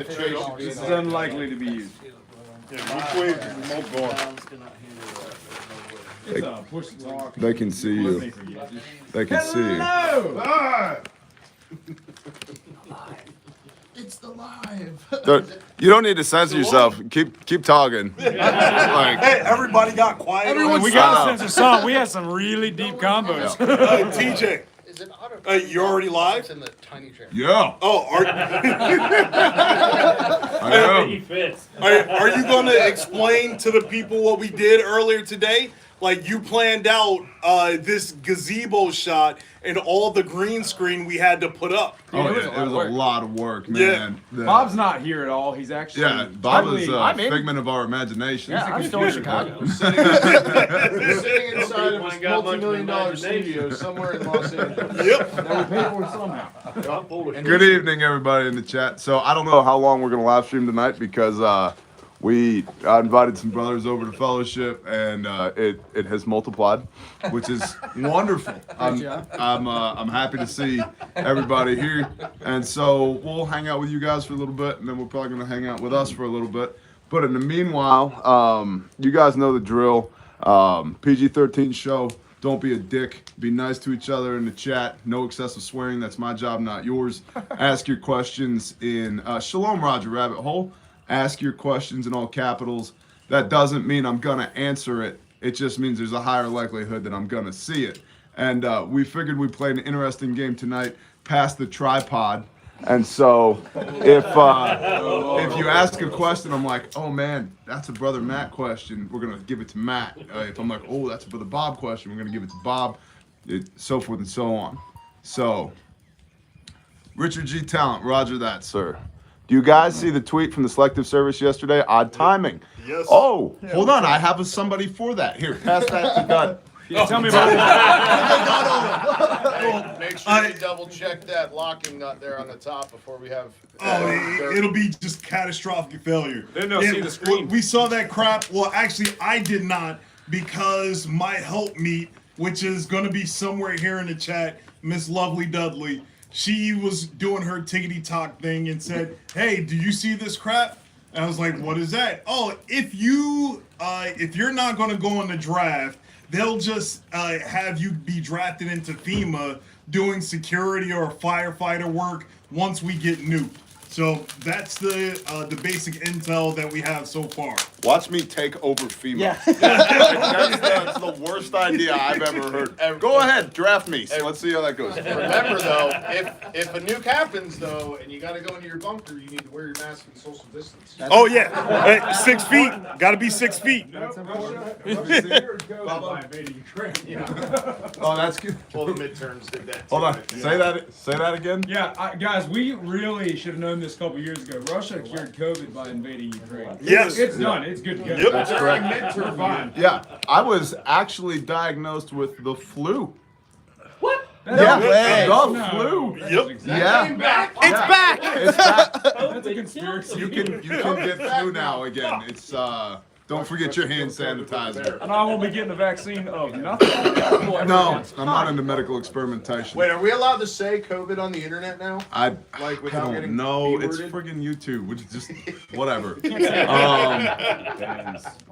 This is unlikely to be used. They can see you. They can see you. It's the live. You don't need to censor yourself. Keep talking. Hey, everybody got quiet. We got a sense of song. We had some really deep combos. TJ, Is it auto? you already live? It's in the tiny chair. Yeah. Oh, I am. are you going to explain to the people what we did earlier today? Like, you planned out this gazebo shot and all the green screen we had to put up. Oh, yeah, it was a lot of work, man. Yeah. Bob's not here at all. He's actually. Yeah, Bob is a figment of our imagination. Yeah, I'm still in Chicago. Sitting inside of his multi-million-dollar studio somewhere in Los Angeles. Yep. That we paid for somehow. Good evening, everybody in the chat. So I don't know how long we're going to live stream tonight because I invited some brothers over to fellowship, and it has multiplied, which is wonderful. I'm happy to see everybody here, and so we'll hang out with you guys for a little bit, and then we're probably going to hang out with us for a little bit. But in the meanwhile, you guys know the drill. PG-13 show. Don't be a dick. Be nice to each other in the chat. No excessive swearing. That's my job, not yours. Ask your questions in Shalom, Roger Rabbit Hole. Ask your questions in all capitals. That doesn't mean I'm gonna answer it. It just means there's a higher likelihood that I'm gonna see it. And we figured we'd play an interesting game tonight, Pass the Tripod. And so if you ask a question, I'm like, oh man, that's a Brother Matt question, we're gonna give it to Matt. If I'm like, oh, that's a Brother Bob question, we're gonna give it to Bob, so forth and so on. So, Richard G. Talent, roger that, sir. Do you guys see the tweet from the Selective Service yesterday? Odd timing. Yes. Oh, hold on. I have somebody for that. Here, pass that to God. Yeah, tell me about Hey, make sure you double check that locking nut there on the top before we have. It'll be just catastrophic failure. Then they'll see the screen. We saw that crap. Well, actually, I did not, because my helpmeet, which is going to be somewhere here in the chat, Miss Lovely Dudley, she was doing her tickety-tock thing and said, hey, do you see this crap? And I was like, what is that? Oh, if you're not going to go in the draft, they'll just have you be drafted into FEMA doing security or firefighter work once we get nuked. So that's the basic intel that we have so far. Watch me take over FEMA. Yeah. That's the worst idea I've ever heard. Go ahead, draft me. So let's see how that goes. Remember though, if a nuke happens though, and you got to go into your bunker, you need to wear your mask and social distance. Oh yeah, hey, 6 feet. Got to be 6 feet. Oh, that's good. Well, the midterms did that. Hold on. Say that again. Yeah, guys, we really should have known this a couple years ago. Russia cured COVID by invading Ukraine. Yes. It's done. It's good to go. Yep. That's correct. Midterm fine. Yeah, I was actually diagnosed with the flu. That's The flu. Yep. Yeah. It's back. It's back. That's a conspiracy. You can get flu now again. It's don't forget your hand sanitizer. And I won't be getting the vaccine of nothing. No, I'm not into medical experimentation. Wait, are we allowed to say COVID on the internet now? I without don't getting know. It's B-worded? friggin' YouTube, which is just whatever.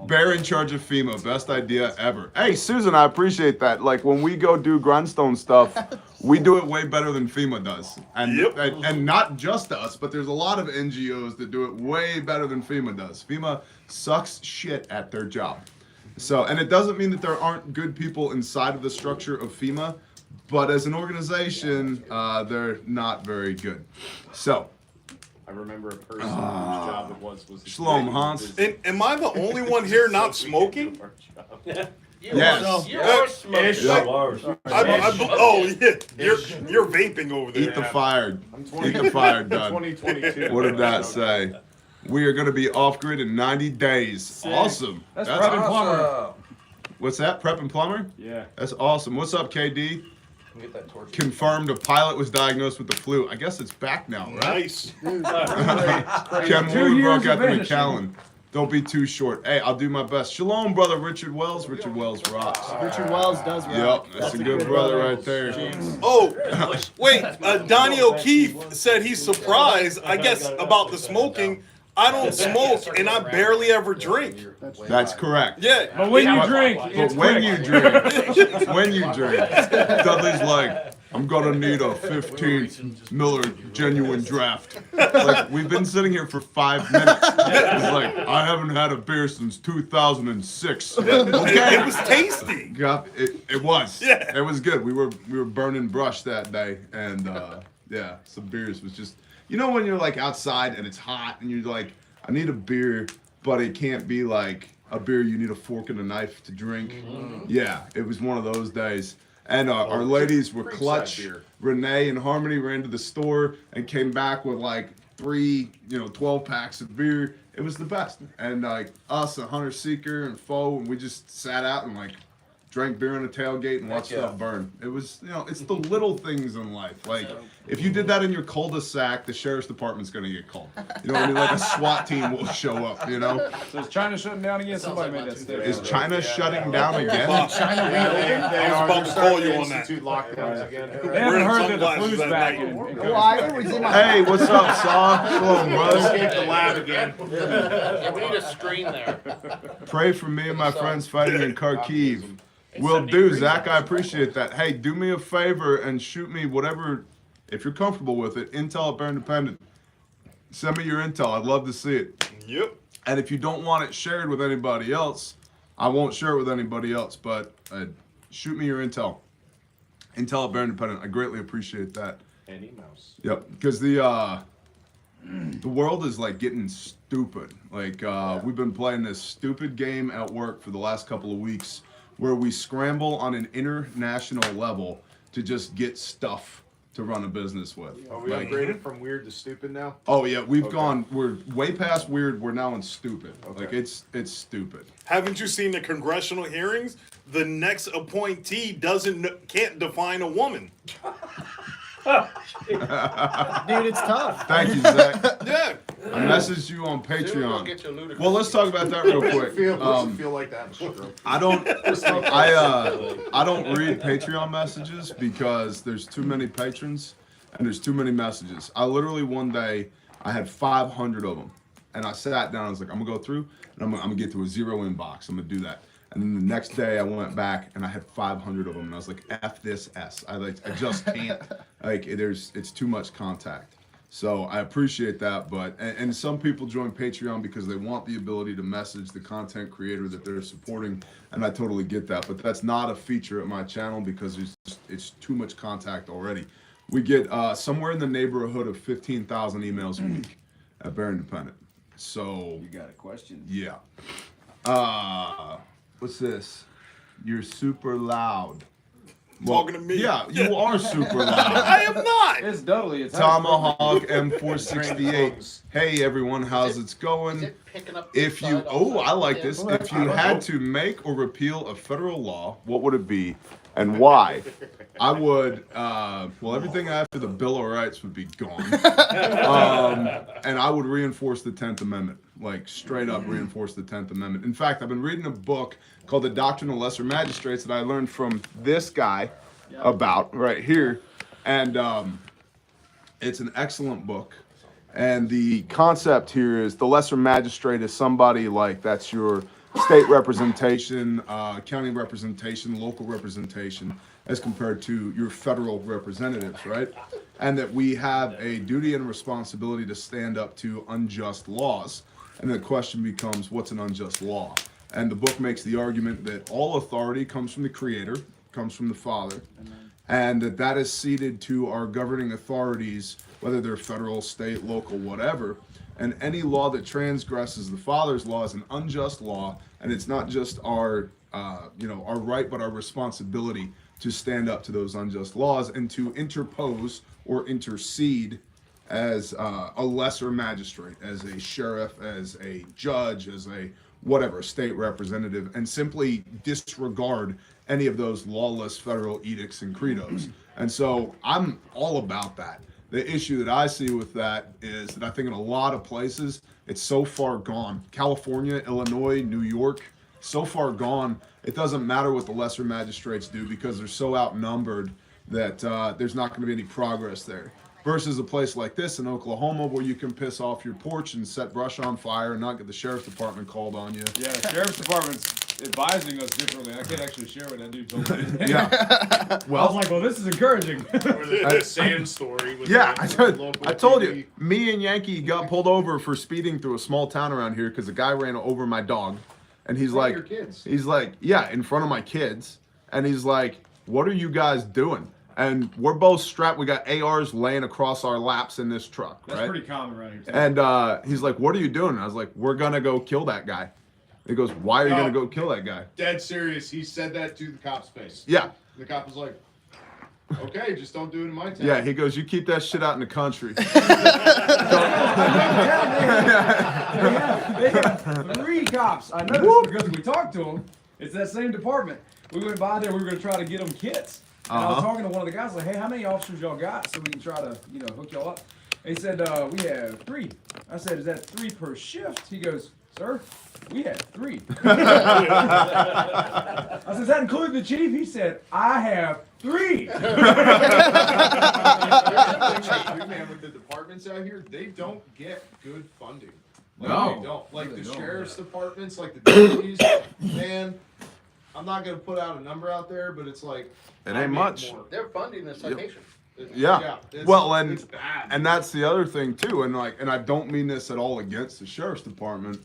Bear in charge of FEMA, best idea ever. Hey, Susan, I appreciate that. Like when we go do grindstone stuff, we do it way better than FEMA does, and not just us, but there's a lot of NGOs that do it way better than FEMA does. FEMA sucks shit at their job. So, and it doesn't mean that there aren't good people inside of the structure of FEMA, but as an organization, they're not very good. So, I remember a person whose job it was Shalom, Hans. Am I the only one here not smoking? Yes. Oh yeah, you're vaping over there. Eat the fire. Eat the fire, done. 2022. What did that say? We are going to be off grid in 90 days. Sick. Awesome. That's Prep and Plumber. What's that? Prep and Plumber? Yeah. That's awesome. What's up, KD? Get that torch. Confirmed a pilot was diagnosed with the flu. I guess it's back now, right? Nice. Ken 2 Wood years broke out of the vanishing. McAllen. Don't be too short. Hey, I'll do my best. Shalom, brother Richard Wells. Richard Wells rocks. Richard Wells does rock. Yep, that's a good brother right there. Oh, wait. Donnie O'Keefe said he's surprised, I guess, about the smoking. I don't smoke, and I barely ever drink. That's correct. Yeah. But when you drink, But it's when quick. you drink, Dudley's like, I'm gonna need a 15 Miller genuine draft. Like, we've been sitting here for 5 minutes. It's like, I haven't had a beer since 2006. Okay. It was tasty. Yeah, it was. Yeah. It was good. We were burning brush that day, and yeah, some beers was just, you know, when you're like outside and it's hot and you're like, I need a beer, but it can't be like a beer you need a fork and a knife to drink. Yeah, it was one of those days. And our ladies were clutch. beer. Renee and Harmony ran to the store and came back with like 3, 12 packs of beer. It was the best. And like us, a Hunter Seeker and Foe, and we just sat out and like drank beer on a tailgate and watched stuff burn. It was, it's the little things in life. Like, if you did that in your cul-de-sac, the sheriff's department's gonna get called. You know what I mean? Like a SWAT team will show up, So is China shutting down again? Somebody made that statement. Is China shutting down again? China reopened. They I was are about to starting call you on that. institute lockdowns again. They Wearing haven't heard that the sunglasses flu's at back. night. Why? It was in my Hey, what's up, Saw? Shalom, brothers. Escape the lab again. Yeah, we need a screen there. Pray for me and my friends fighting in Kharkiv. Will do, Zach. I appreciate that. Hey, do me a favor and shoot me whatever, if you're comfortable with it, intel at Bear Independent. Send me your intel. I'd love to see it. Yep. And if you don't want it shared with anybody else, I won't share it with anybody else, but shoot me your intel. Intel at Bear Independent. I greatly appreciate that. Any mouse. Yep, because the world is like getting stupid. Like we've been playing this stupid game at work for the last couple of weeks, where we scramble on an international level to just get stuff to run a business with. Are we upgraded from weird to stupid now? Oh yeah, we're way past weird. We're now in stupid. Like it's stupid. Haven't you seen the congressional hearings? The next appointee can't define a woman. dude. It's tough. Thank you, Zach. Yeah. I messaged you on Soon we'll Patreon. get you a ludicrous. Well, let's talk about that real What's quick. it feel like that? I don't I don't read Patreon messages because there's too many patrons and there's too many messages. I literally one day I had 500 of them, and I sat down. I was like, I'm gonna go through and I'm gonna get to a zero inbox. I'm gonna do that. And then the next day I went back and I had 500 of them, and I was like, F this S. I just can't. It's too much contact. So I appreciate that, but and some people join Patreon because they want the ability to message the content creator that they're supporting, and I totally get that. But that's not a feature at my channel because it's too much contact already. We get somewhere in the neighborhood of 15,000 emails a week at Bear Independent. So You got a question? yeah. What's this? You're super loud. Talking to me. Yeah, you are super loud. I am not. It's Dudley. It's Tomahawk M468. Hey everyone, how's it Is going? it picking up If you, inside outside? I like this. Yeah. If you had to make or repeal a federal law, what would it be and why? I would, well, everything after the Bill of Rights would be gone. And I would reinforce the 10th Amendment, like straight up reinforce the 10th Amendment. In fact, I've been reading a book called The Doctrine of Lesser Magistrates that I learned from this guy about right here. And it's an excellent book. And the concept here is the lesser magistrate is somebody like that's your state representation, county representation, local representation, as compared to your federal representatives, right? And that we have a duty and responsibility to stand up to unjust laws. And the question becomes, what's an unjust law? And the book makes the argument that all authority comes from the Creator, comes from the Father, and that is ceded to our governing authorities, whether they're federal, state, local, whatever. And any law that transgresses the Father's law is an unjust law, and it's not just our, our right, but our responsibility to stand up to those unjust laws and to interpose or intercede as a lesser magistrate, as a sheriff, as a judge, as a whatever, state representative, and simply disregard any of those lawless federal edicts and credos. And so I'm all about that. The issue that I see with that is that I think in a lot of places it's so far gone. California, Illinois, New York, so far gone. It doesn't matter what the lesser magistrates do because they're so outnumbered that there's not going to be any progress there. Versus a place like this in Oklahoma where you can piss off your porch and set brush on fire and not get the sheriff's department called on you. Yeah, sheriff's department's advising us differently. I can't actually share what that dude told me. Yeah. I was like, well, this is encouraging. Or the sand story. With Yeah, the local I told TV. you, me and Yankee got pulled over for speeding through a small town around here because a guy ran over my dog. And he's front like, of your kids. he's like, yeah, in front of my kids. And he's like, what are you guys doing? And we're both strapped. We got ARs laying across our laps in this truck, That's right? pretty common around here, too. And he's like, what are you doing? And I was like, we're going to go kill that guy. He goes, why are you going to go kill that guy? Dead serious. He said that to the cop's face. Yeah. The cop was like, okay, just don't do it in my town. Yeah, he goes, you keep that shit out in the country. They have 3 cops. I noticed because we talked to them. It's that same department. We went by there. We were going to try to get them kits. And I was talking to one of the guys like, hey, how many officers y'all got so we can try to, hook y'all up? And he said, we have 3. I said, is that 3 per shift? He goes, sir, we have 3. I said, does that include the chief? He said, I have 3. Man, with the departments out here, they don't get good funding. Like, No. they don't. Like They the don't, sheriff's departments, like the deputies, man. I'm not gonna put out a number out there, but it's like It I ain't make much. more. They're funding the citation. Yeah. it's, Well, it's bad. and that's the other thing too. And I don't mean this at all against the sheriff's department,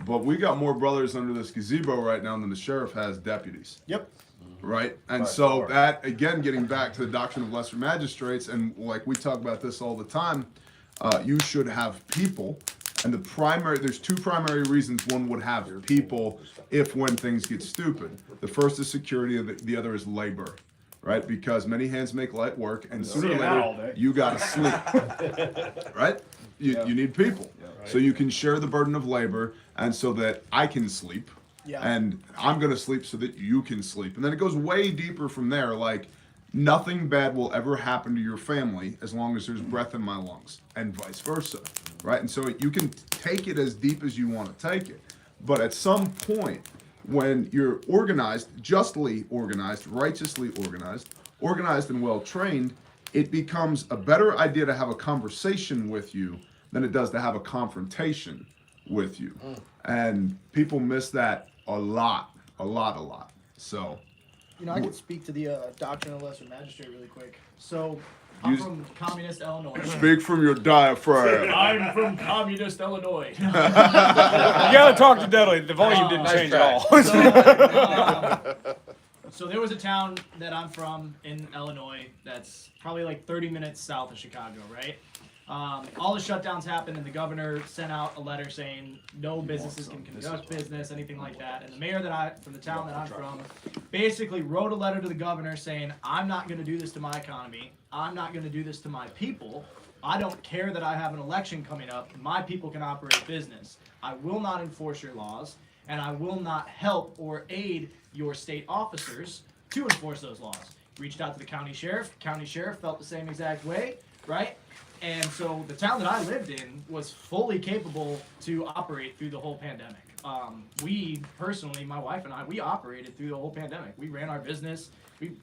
but we got more brothers under this gazebo right now than the sheriff has deputies. Yep. Right. And so that, again, getting back to the doctrine of lesser magistrates, and like we talk about this all the time, you should have people. And there's 2 primary reasons one would have people if when things get stupid. The first is security, and the other is labor. Right? Because many hands make light work, and sooner or that all later, day. you gotta sleep. Right? You need people. So you can share the burden of labor, and so that I can sleep. Yeah. And I'm gonna sleep so that you can sleep. And then it goes way deeper from there. Like, nothing bad will ever happen to your family as long as there's breath in my lungs, and vice versa. Right? And so you can take it as deep as you want to take it. But at some point, when you're organized, justly organized, righteously organized and well trained, it becomes a better idea to have a conversation with you than it does to have a confrontation with you. And people miss that a lot. So, I could speak to the doctrine of lesser magistrate really quick. So, I'm from communist Illinois. speak from your diaphragm. I'm from communist Illinois. You gotta talk to Dudley. The volume didn't Nice change try. at all. So there was a town that I'm from in Illinois that's probably like 30 minutes south of Chicago, right? All the shutdowns happened, and the governor sent out a letter saying no businesses can conduct business, anything like that. And the mayor from the town that I'm from, basically wrote a letter to the governor saying, I'm not going to do this to my economy. I'm not going to do this to my people. I don't care that I have an election coming up. My people can operate business. I will not enforce your laws, and I will not help or aid your state officers to enforce those laws. Reached out to the county sheriff. County sheriff felt the same exact way, right? And so the town that I lived in was fully capable to operate through the whole pandemic. We personally, my wife and I, we operated through the whole pandemic. We ran our business. We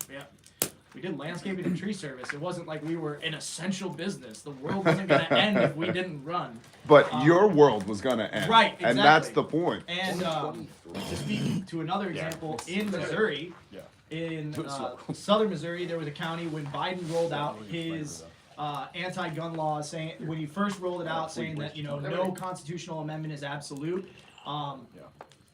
did landscaping and tree service. It wasn't like we were an essential business. The world wasn't going to end if we didn't run. But your world was gonna end. Right, And that's exactly. the point. And to speak to another example, in Missouri, in southern Missouri, there was a county when Biden rolled out his anti-gun laws, saying when he first rolled it out, saying that no constitutional amendment is absolute.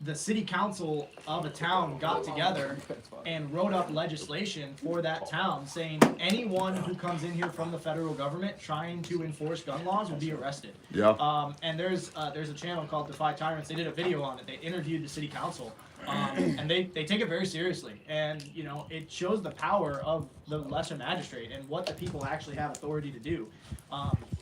The city council of a town got together and wrote up legislation for that town saying anyone who comes in here from the federal government trying to enforce gun laws will be arrested. Yeah. And there's a channel called Defy Tyrants. They did a video on it. They interviewed the city council. And they take it very seriously. And, it shows the power of the lesser magistrate and what the people actually have authority to do.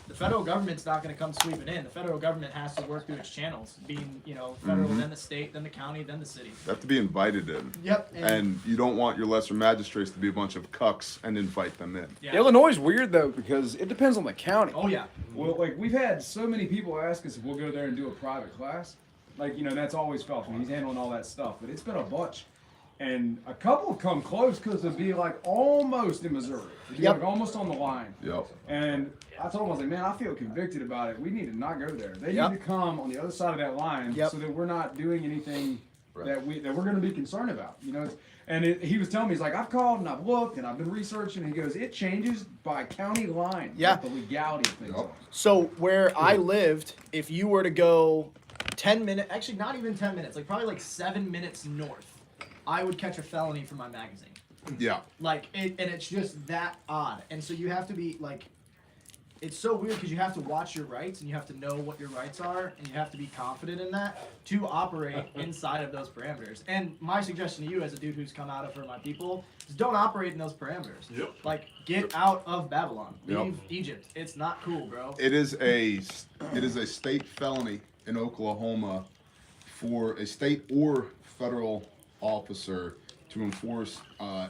The the federal government's not going to come sweeping in. The federal government has to work through its channels, being, federal, then the state, then the county, then the city. They have to be invited in. Yep. And you don't want your lesser magistrates to be a bunch of cucks and invite them in. Yeah. Illinois is weird though because it depends on the county. Oh yeah. Well, like we've had so many people ask us if we'll go there and do a private class. Like, that's always felt he's handling all that stuff, but it's been a bunch. And a couple have come close because it'd be like almost in Missouri. It'd be like almost on the line. Yep. And I told him, I was like, man, I feel convicted about it. We need to not go there. They need to come on the other side of that line so that we're not doing anything that we're going to be concerned about. He was telling me, he's like, I've called and I've looked and I've been researching. And he goes, it changes by county line. Yeah. The legality of things. So where I lived, if you were to go 10 minutes, actually not even 10 minutes, like probably like 7 minutes north, I would catch a felony for my magazine. Yeah. And it's just that odd. And so you have to be like, it's so weird because you have to watch your rights and you have to know what your rights are and you have to be confident in that to operate inside of those parameters. And my suggestion to you as a dude who's come out of for my people is don't operate in those parameters. Yep. Like get out of Babylon. Yep. Leave Egypt. It's not cool, bro. It is a state felony in Oklahoma for a state or federal officer to enforce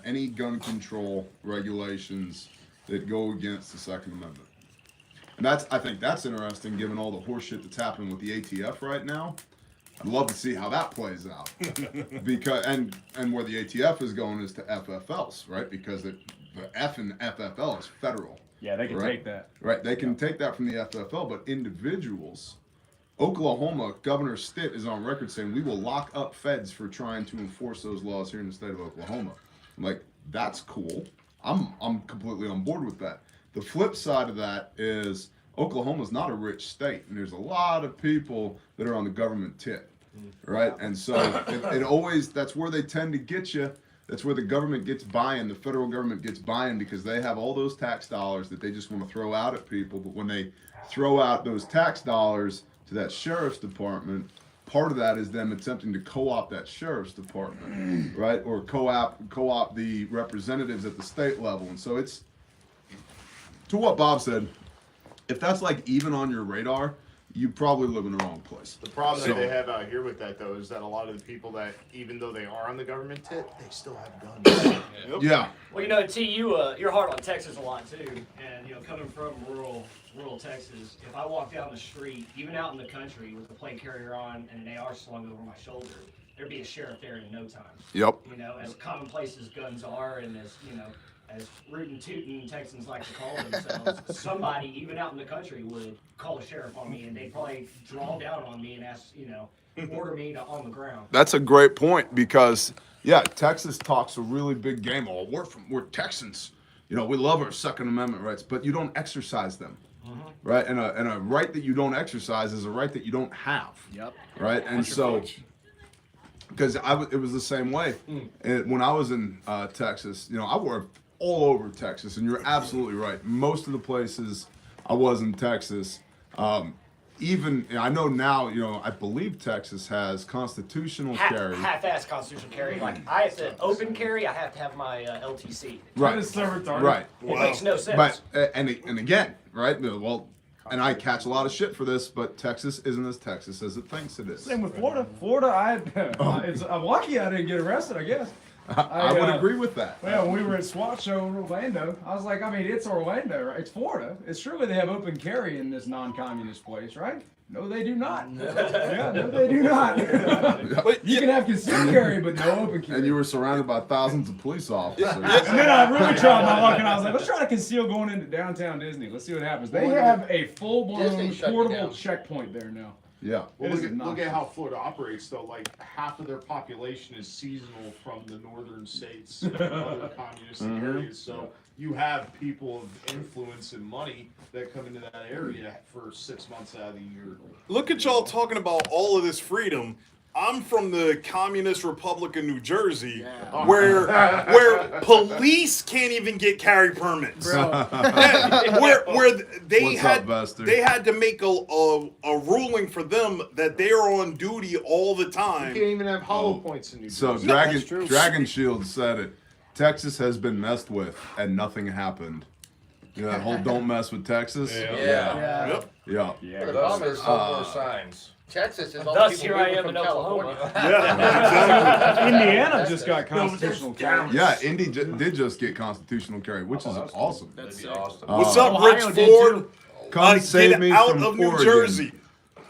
any gun control regulations that go against the Second Amendment. And I think that's interesting given all the horseshit that's happening with the ATF right now. I'd love to see how that plays out. Because and where the ATF is going is to FFLs, right? Because the F in FFL is federal. Yeah, they can take that. Right, they can take that from the FFL, but individuals, Oklahoma, Governor Stitt is on record saying we will lock up feds for trying to enforce those laws here in the state of Oklahoma. I'm like, that's cool. I'm completely on board with that. The flip side of that is Oklahoma's not a rich state, and there's a lot of people that are on the government tip, right? And so it always, that's where they tend to get you. That's where the government gets buy-in, the federal government gets buy-in because they have all those tax dollars that they just want to throw out at people. But when they throw out those tax dollars to that sheriff's department, part of that is them attempting to co-opt that sheriff's department, right? Or co-opt the representatives at the state level. And so it's, to what Bob said, if that's like even on your radar, you probably live in the wrong place. The problem that they have out here with that, though, is that a lot of the people that, even though they are on the government tip, they still have guns. Yeah. Well, T, you're hard on Texas a lot too, and coming from rural Texas, if I walk down the street, even out in the country, with a plate carrier on and an AR slung over my shoulder, there'd be a sheriff there in no time. Yep. As commonplace as guns are, and as rootin' tootin' Texans like to call themselves, somebody even out in the country would call a sheriff on me, and they'd probably draw down on me and ask, order me to on the ground. That's a great point because, yeah, Texas talks a really big game. Oh, we're Texans. We love our Second Amendment rights, but you don't exercise them, right? And a right that you don't exercise is a right that you don't have. Yep. Right, and so because it was the same way when I was in Texas. I worked all over Texas, and you're absolutely right. Most of the places I was in Texas, even I know now. I believe Texas has constitutional carry. Half-ass constitutional carry. Like I have to open carry, I have to have my LTC. Right. Right. It makes no sense. But and again, right? Well, and I catch a lot of shit for this, but Texas isn't as Texas as it thinks it is. Same with Florida. Florida, I'm lucky I didn't get arrested, I guess. I would agree with that. Well, when we were at SWAT show in Orlando, I was like, it's Orlando, right? It's Florida. It's surely they have open carry in this non-communist place, right? No, they do not. Yeah, no, they do not. You can have concealed carry, but no open carry. And you were surrounded by thousands of police officers. And then I really tried my luck, and I was like, let's try to conceal going into downtown Disney. Let's see what happens. They have a full-blown portable checkpoint there now. Yeah. Well, look at how Florida operates, though. Like, half of their population is seasonal from the northern states and other communist areas. So you have people of influence and money that come into that area for 6 months out of the year. Look at y'all talking about all of this freedom. I'm from the Communist Republic of New Jersey, where police can't even get carry permits. where they had to make a ruling for them that they are on duty all the time. You can't even have hollow points in New Jersey. So Dragon Shield said it. Texas has been messed with and nothing happened. Yeah, that whole don't mess with Texas. Yeah. Yeah. Yep. Yeah. Yeah. The problem is no more signs. Texas is all the Thus, people here I moving am from in Oklahoma. California. Yeah, exactly. Indiana just got constitutional carry. Yeah, Indy did just get constitutional carry, which is awesome. That'd be awesome. What's up, Ohio Rich did Ford? Come save Get me out from of New Oregon. Jersey.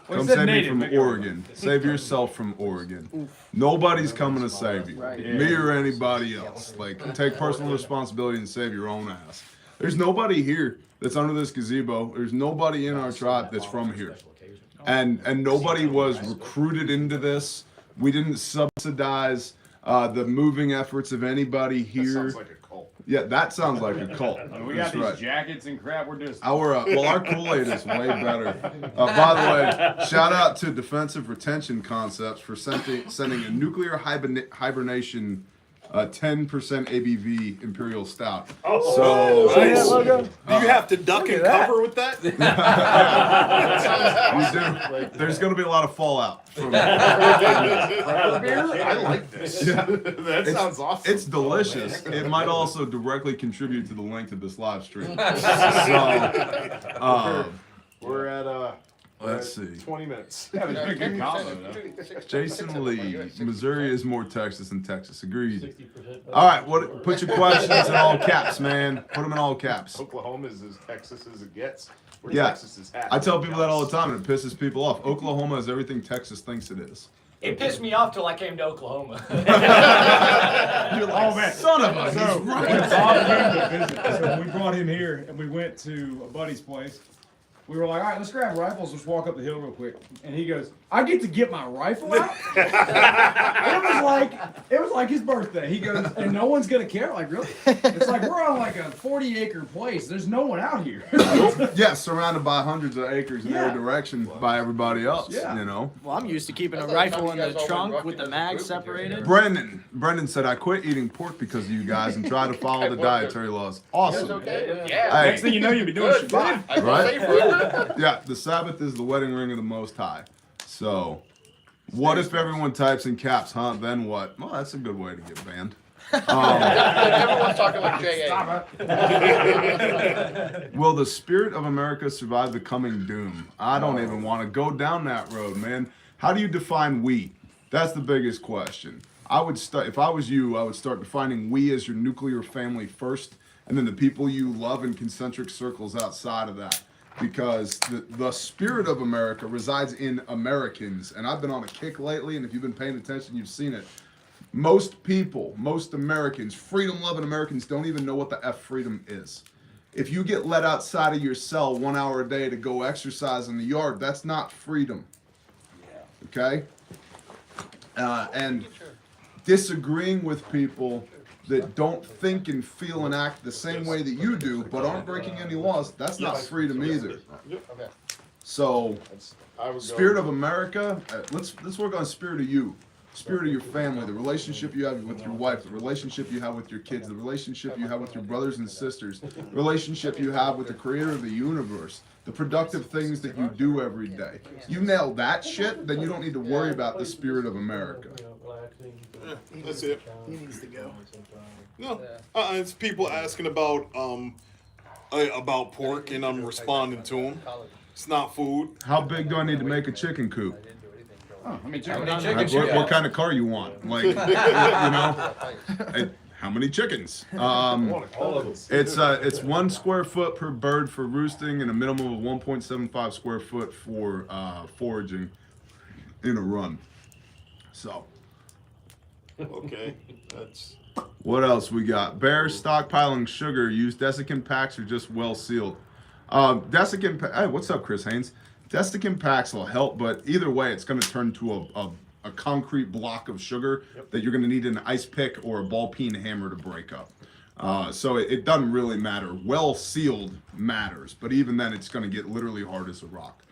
Well, Come he said save me native, from make it Oregon. Save yourself from Oregon. Nobody's coming to save you. Me or anybody else. Like, take personal responsibility and save your own ass. There's nobody here that's under this gazebo. There's nobody in our tribe that's from here. And nobody was recruited into this. We didn't subsidize the moving efforts of anybody That here. sounds like a cult. Yeah, that sounds like a cult. We got That's these right. jackets and crap. We're just. Our Kool-Aid is way better. By the way, shout out to Defensive Retention Concepts for sending a nuclear hibernation 10% ABV Imperial Stout. So Nice. logo? Do you have to duck and cover with that? you do. There's going to be a lot of fallout from it. I like this. That sounds awesome. It's delicious. It might also directly contribute to the length of this live stream. So, We're at let's see. 20 minutes. Yeah, there's been a good combo, though. Jason Lee, Missouri is more Texas than Texas. Agreed. All right, put your questions in all caps, man. Put them in all caps. Oklahoma is as Texas as it gets. Where Yeah. Texas is at. I tell people that all the time, and it pisses people off. Oklahoma is everything Texas thinks it is. It pissed me off till I came to Oklahoma. You're like, oh man, Son of a. So he's when right. Bob came to visit, so we brought him here and we went to a buddy's place. We were like, all right, let's grab rifles, let's walk up the hill real quick. And he goes, I get to get my rifle out? it was like his birthday. He goes, and no one's gonna care? Like, really? It's like we're on like a 40-acre place. There's no one out here. Yeah, surrounded by hundreds of acres in Yeah. every direction by everybody else, Yeah. you know. Well, I'm used to keeping a That's like rifle how in you the guys all trunk been with the rocking mag as a group separated. Brendan said, I quit eating pork because of you guys and tried to follow the dietary laws. That's Awesome. okay. Hey. Next thing you know, you'll be doing Good. Shabbat. I was gonna Right? say food. Yeah, the Sabbath is the wedding ring of the Most High. So, what if everyone types in caps, huh? Then what? Well, that's a good way to get banned. Everyone's talking like J.A. Will the spirit of America survive the coming doom? I don't even want to go down that road, man. How do you define we? That's the biggest question. I would start, if I was you, I would start defining we as your nuclear family first, and then the people you love in concentric circles outside of that. Because the spirit of America resides in Americans. And I've been on a kick lately, and if you've been paying attention, you've seen it. Most people, most Americans, freedom-loving Americans don't even know what the F freedom is. If you get let outside of your cell 1 hour a day to go exercise in the yard, that's not freedom. Okay? And disagreeing with people that don't think and feel and act the same way that you do, but aren't breaking any laws, that's not freedom either. Okay. So, I would go. spirit of America, let's work on spirit of you. Spirit of your family, the relationship you have with your wife, the relationship you have with your kids, the relationship you have with your brothers and sisters, the relationship you have with the creator of the universe, the productive things that you do every day. You nail that shit, then you don't need to worry about the spirit of America. That's it. He needs to go. No, it's people asking about pork, and I'm responding to them. It's not food. How big do I need to make a chicken coop? Oh, I mean, What kind of car you want? Like, you know, how many chickens? It's 1 square foot per bird for roosting and a minimum of 1.75 square foot for foraging in a run. So, Okay, that's. what else we got? Bears stockpiling sugar. Use desiccant packs or just well sealed. Hey, what's up, Chris Haynes? Desiccant packs will help, but either way, it's going to turn to a concrete block of sugar that you're going to need an ice pick or a ball peen hammer to break up. So it doesn't really matter. Well sealed matters, but even then, it's going to get literally hard as a rock.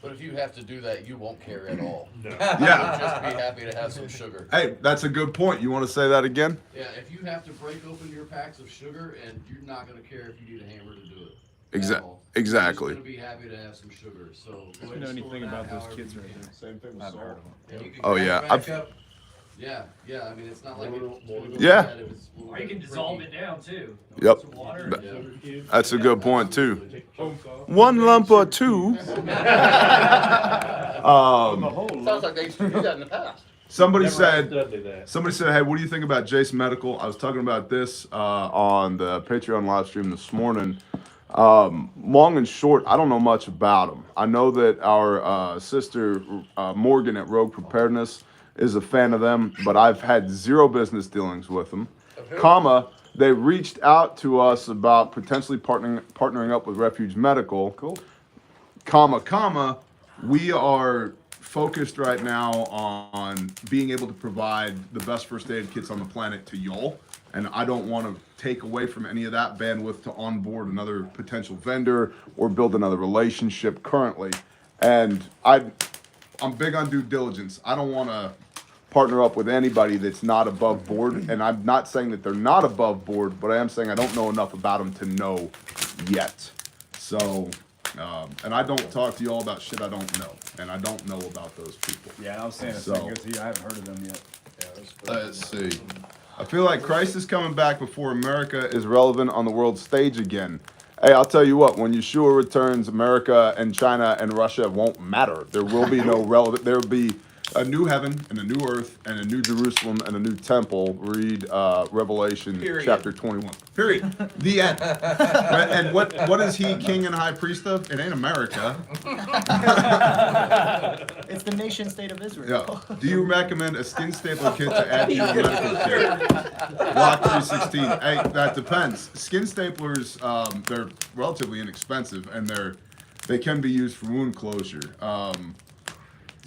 But if you have to do that, you won't care at all. Yeah. You'll just be happy to have some sugar. Hey, that's a good point. You want to say that again? Yeah, if you have to break open your packs of sugar, and you're not gonna care if you need a hammer to do it. Exactly. You're just gonna be happy to have some sugar. So. I don't know anything about those kids right there. Same thing with I've salt. heard of them. And you can Oh, crank yeah, it back up. Yeah, I mean, it's not like Yeah. Or you can dissolve it down too. Yep. Some water. Yeah. That's a good point too. One lump or two. Sounds like they used to do that in the past. Somebody said, hey, what do you think about Jace Medical? I was talking about this on the Patreon live stream this morning. Long and short, I don't know much about them. I know that our sister Morgan at Rogue Preparedness is a fan of them, but I've had zero business dealings with them. Comma, they reached out to us about potentially partnering up with Refuge Medical. Cool. Comma, we are focused right now on being able to provide the best first aid kits on the planet to y'all, and I don't want to take away from any of that bandwidth to onboard another potential vendor or build another relationship currently. And I'm big on due diligence. I don't want to partner up with anybody that's not above board, and I'm not saying that they're not above board, but I am saying I don't know enough about them to know yet. So, and I don't talk to y'all about shit I don't know, and I don't know about those people. Yeah, I was saying the So- same goes to you. I haven't heard of them yet. Let's see. I feel like Christ is coming back before America is relevant on the world stage again. Hey, I'll tell you what, when Yeshua returns, America and China and Russia won't matter. There will be no relevant, there will be a new heaven and a new earth and a new Jerusalem and a new temple. Read Revelation chapter 21. Period. The end. Right? And what is he king and high priest of? It ain't America. It's the nation state of Israel. Yeah. Do you recommend a skin stapler kit to add to your medical kit? Block 316. Hey, that depends. Skin staplers, they're relatively inexpensive and they can be used for wound closure.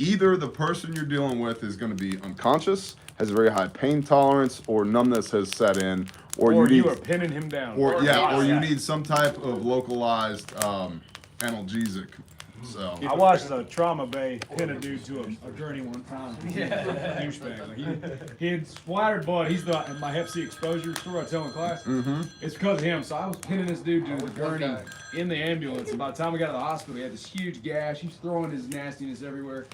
Either the person you're dealing with is going to be unconscious, has a very high pain tolerance, or numbness has set in, or you are pinning him down. or you need some type of localized analgesic. So I watched a Trauma Bay pin a dude to a gurney one time. Yeah. Douchebag. He had splattered blood. He's in my Hep C exposure story I tell in class. Mm-hmm. It's because of him. So I was pinning this dude to the gurney in the ambulance. And by the time we got to the hospital, he had this huge gash. He's throwing his nastiness everywhere.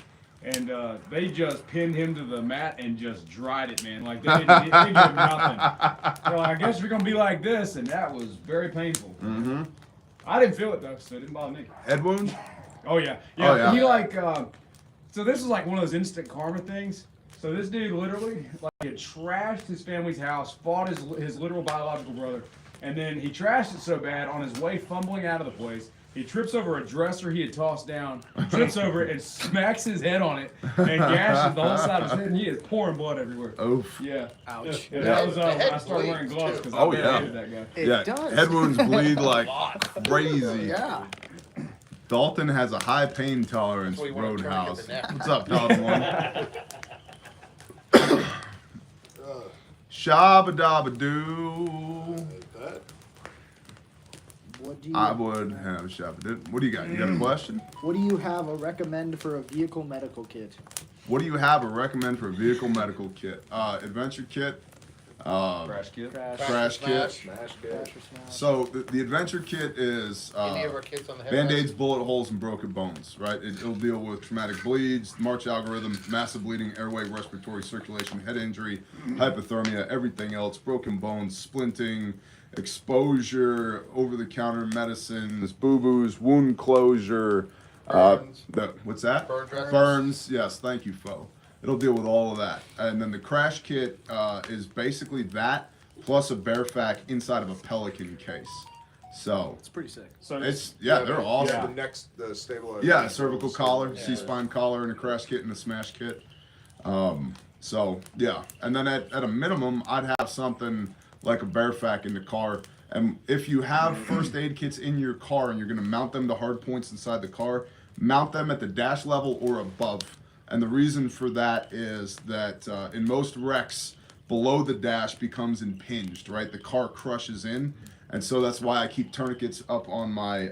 And they just pinned him to the mat and just dried it, man. Like, they didn't give him nothing. They're like, I guess you're going to be like this. And that was very painful. Mm-hmm. I didn't feel it, though, so it didn't bother me. Head wound? Oh, yeah. Oh, yeah. He, so this is like one of those instant karma things. So this dude literally, he had trashed his family's house, fought his literal biological brother, and then he trashed it so bad on his way fumbling out of the place, he trips over a dresser he had tossed down, trips over it and smacks his head on it and gashes the whole side of his head, and he is pouring blood everywhere. Oof. Yeah. Ouch. Yeah. That was when I started wearing gloves because I hated that guy. It does. Head wounds bleed like crazy. Yeah. Dalton has a high pain tolerance, That's what you wanna try to Roadhouse. get the neck. What's up, Dalton? Shabba-dabba-doo. What do I you would have shabba-doo. What do you got? You got a question? What do you have a recommend for a vehicle medical kit? What do you have or recommend for a vehicle medical kit? Adventure kit, Crash kit. crash kit. Smash Crash kit. or smash? So the adventure kit is Any of our kids on the head Band-Aids, bullet holes, and broken bones, right? It'll deal with traumatic bleeds, March algorithm, massive bleeding, airway, respiratory, circulation, head injury, hypothermia, everything else, broken bones, splinting, exposure, over-the-counter medicines, boo-boos, wound closure. Burns. What's that? Burn trackers. Burns, yes, thank you, Fo. It'll deal with all of that. And then the crash kit is basically that plus a bear fac inside of a Pelican case. So It's pretty sick. So they're awesome. The stabilizer. Yeah, cervical collar, C-spine collar, and a crash kit and a smash kit. So yeah, and then at a minimum, I'd have something like a bear fac in the car. And if you have first aid kits in your car and you're going to mount them to hard points inside the car, mount them at the dash level or above. And the reason for that is that in most wrecks, below the dash becomes impinged, right? The car crushes in. And so that's why I keep tourniquets up on my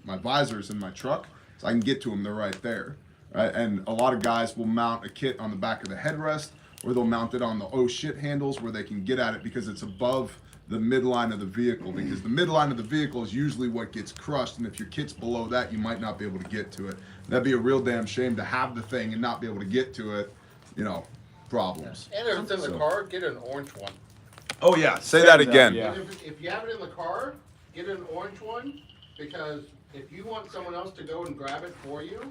my visors in my truck, so I can get to them. They're right there, right? And a lot of guys will mount a kit on the back of the headrest, or they'll mount it on the oh shit handles where they can get at it because it's above the midline of the vehicle, because the midline of the vehicle is usually what gets crushed, and if your kit's below that, you might not be able to get to it. That'd be a real damn shame to have the thing and not be able to get to it, you know. problems. And if it's in the So- car, get an orange one. Oh yeah, say that again. Yeah. And if you have it in the car, get an orange one, because if you want someone else to go and grab it for you,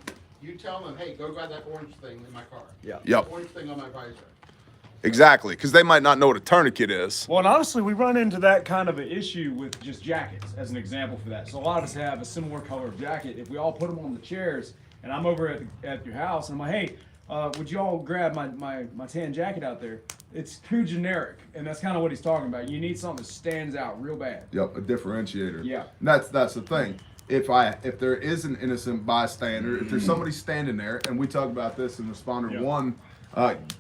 you tell them, hey, go grab that orange thing in my car. Yeah. Yep. Orange thing on my visor. Exactly, because they might not know what a tourniquet is. Well, and honestly, we run into that kind of an issue with just jackets, as an example for that. So a lot of us have a similar color of jacket. If we all put them on the chairs, and I'm over at your house, and I'm like, hey, would you all grab my tan jacket out there? It's too generic, and that's kind of what he's talking about. You need something that stands out real bad. Yep, a differentiator. Yeah. And that's the thing. If there is an innocent bystander, if there's somebody standing there, and we talk about this in Responder Yeah. 1,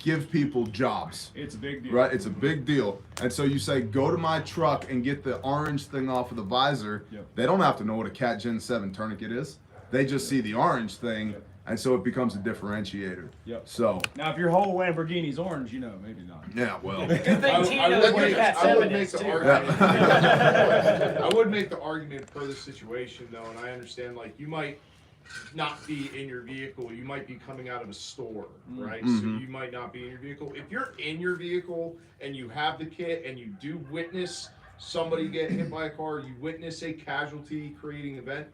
give people jobs. It's a big deal. Right, it's a big deal. And so you say, go to my truck and get the orange thing off of the visor. Yep. They don't have to know what a Cat Gen 7 tourniquet is. They just see the orange thing, Yep. and so it becomes a differentiator. Yep. So, Now, if your whole Lamborghini's orange, maybe not. yeah, well. Good thing I Tina knows what that I would 7 make is the too. argument. I would make the argument per the situation though, and I understand like you might not be in your vehicle, you might be coming out of a store, right? So you might not be in your vehicle. If you're in your vehicle and you have the kit and you do witness somebody get hit by a car, you witness a casualty creating event,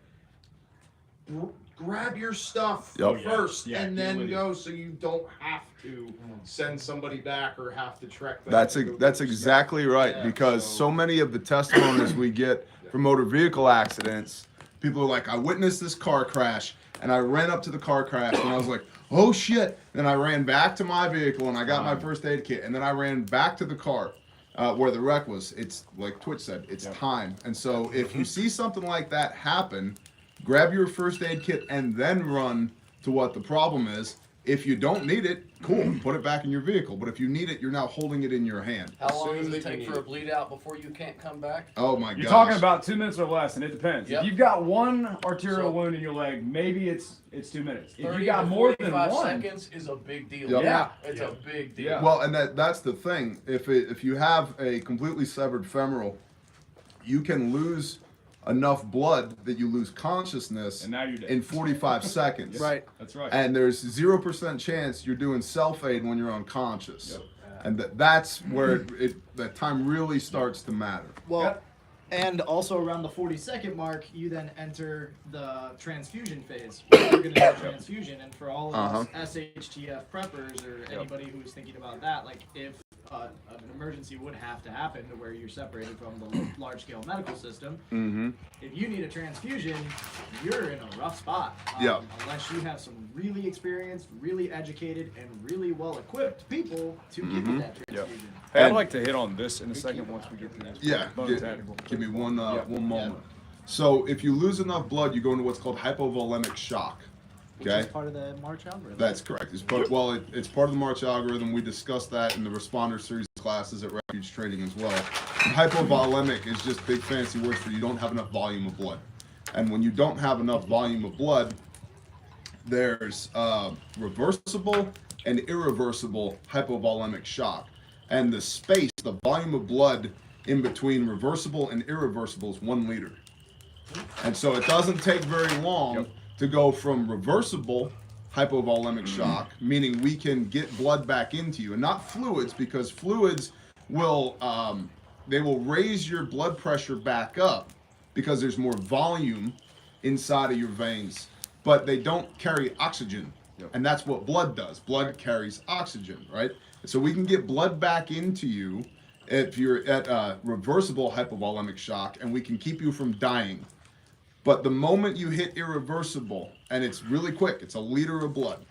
grab your stuff Yep. first Yeah, and get then with it. go, so you don't have to send somebody back or have to trek back. That's to go that's get your exactly right, Yeah, because so- so many of the testimonies we get from motor vehicle accidents, people are like, I witnessed this car crash, and I ran up to the car crash, and I was like, oh shit, then I ran back to my vehicle, and I got my first aid kit, and then I ran back to the car where the wreck was. It's like Twitch said, it's time. And so if you see something like that happen, grab your first aid kit and then run to what the problem is. If you don't need it, cool, put it back in your vehicle. But if you need it, you're now holding it in your hand. How long soon does as it they take can for a eat. bleed out before you can't come back? Oh my You're gosh. talking about 2 minutes or less, and it depends. Yep. If you've got one arterial So- wound in your leg, maybe it's 2 minutes. If 30 you got to more than 45 one, seconds is a big deal. Yep. Yeah. It's a big deal. Yeah. Well, and that's the thing. If you have a completely severed femoral, you can lose enough blood that you lose consciousness And now you're dead. in 45 seconds. Right. that's right. And there's 0% chance you're doing self-aid when you're unconscious. Yep. And that's where that time really starts to matter. Well, Yep. and also around the 40-second mark, you then enter the transfusion phase. Where you're going to do a transfusion, and for all of us SHTF preppers or anybody who's thinking about that, like if an emergency would have to happen to where you're separated from the large-scale medical system, if you need a transfusion, you're in a rough spot. Yeah. Unless you have some really experienced, really educated, and really well-equipped people to give you that transfusion. Hey, I'd And- like to hit on this in a second once we get through this. Yeah, Bone tactical. give me one moment. So if you lose enough blood, you go into what's called hypovolemic shock. Which Okay? is part of the March algorithm. That's correct. It's part it's part of the March algorithm. We discussed that in the responder series classes at Refuge Training as well. And hypovolemic is just big fancy words for you don't have enough volume of blood. And when you don't have enough volume of blood, there's reversible and irreversible hypovolemic shock. And the space, the volume of blood in between reversible and irreversible is 1 liter. And so it doesn't take very long to go from reversible hypovolemic shock, meaning we can get blood back into you, and not fluids, because fluids will they will raise your blood pressure back up because there's more volume inside of your veins, but they don't carry oxygen. And that's what blood does. Blood carries oxygen, right? So we can get blood back into you if you're at reversible hypovolemic shock, and we can keep you from dying. But the moment you hit irreversible, and it's really quick, it's a liter of blood.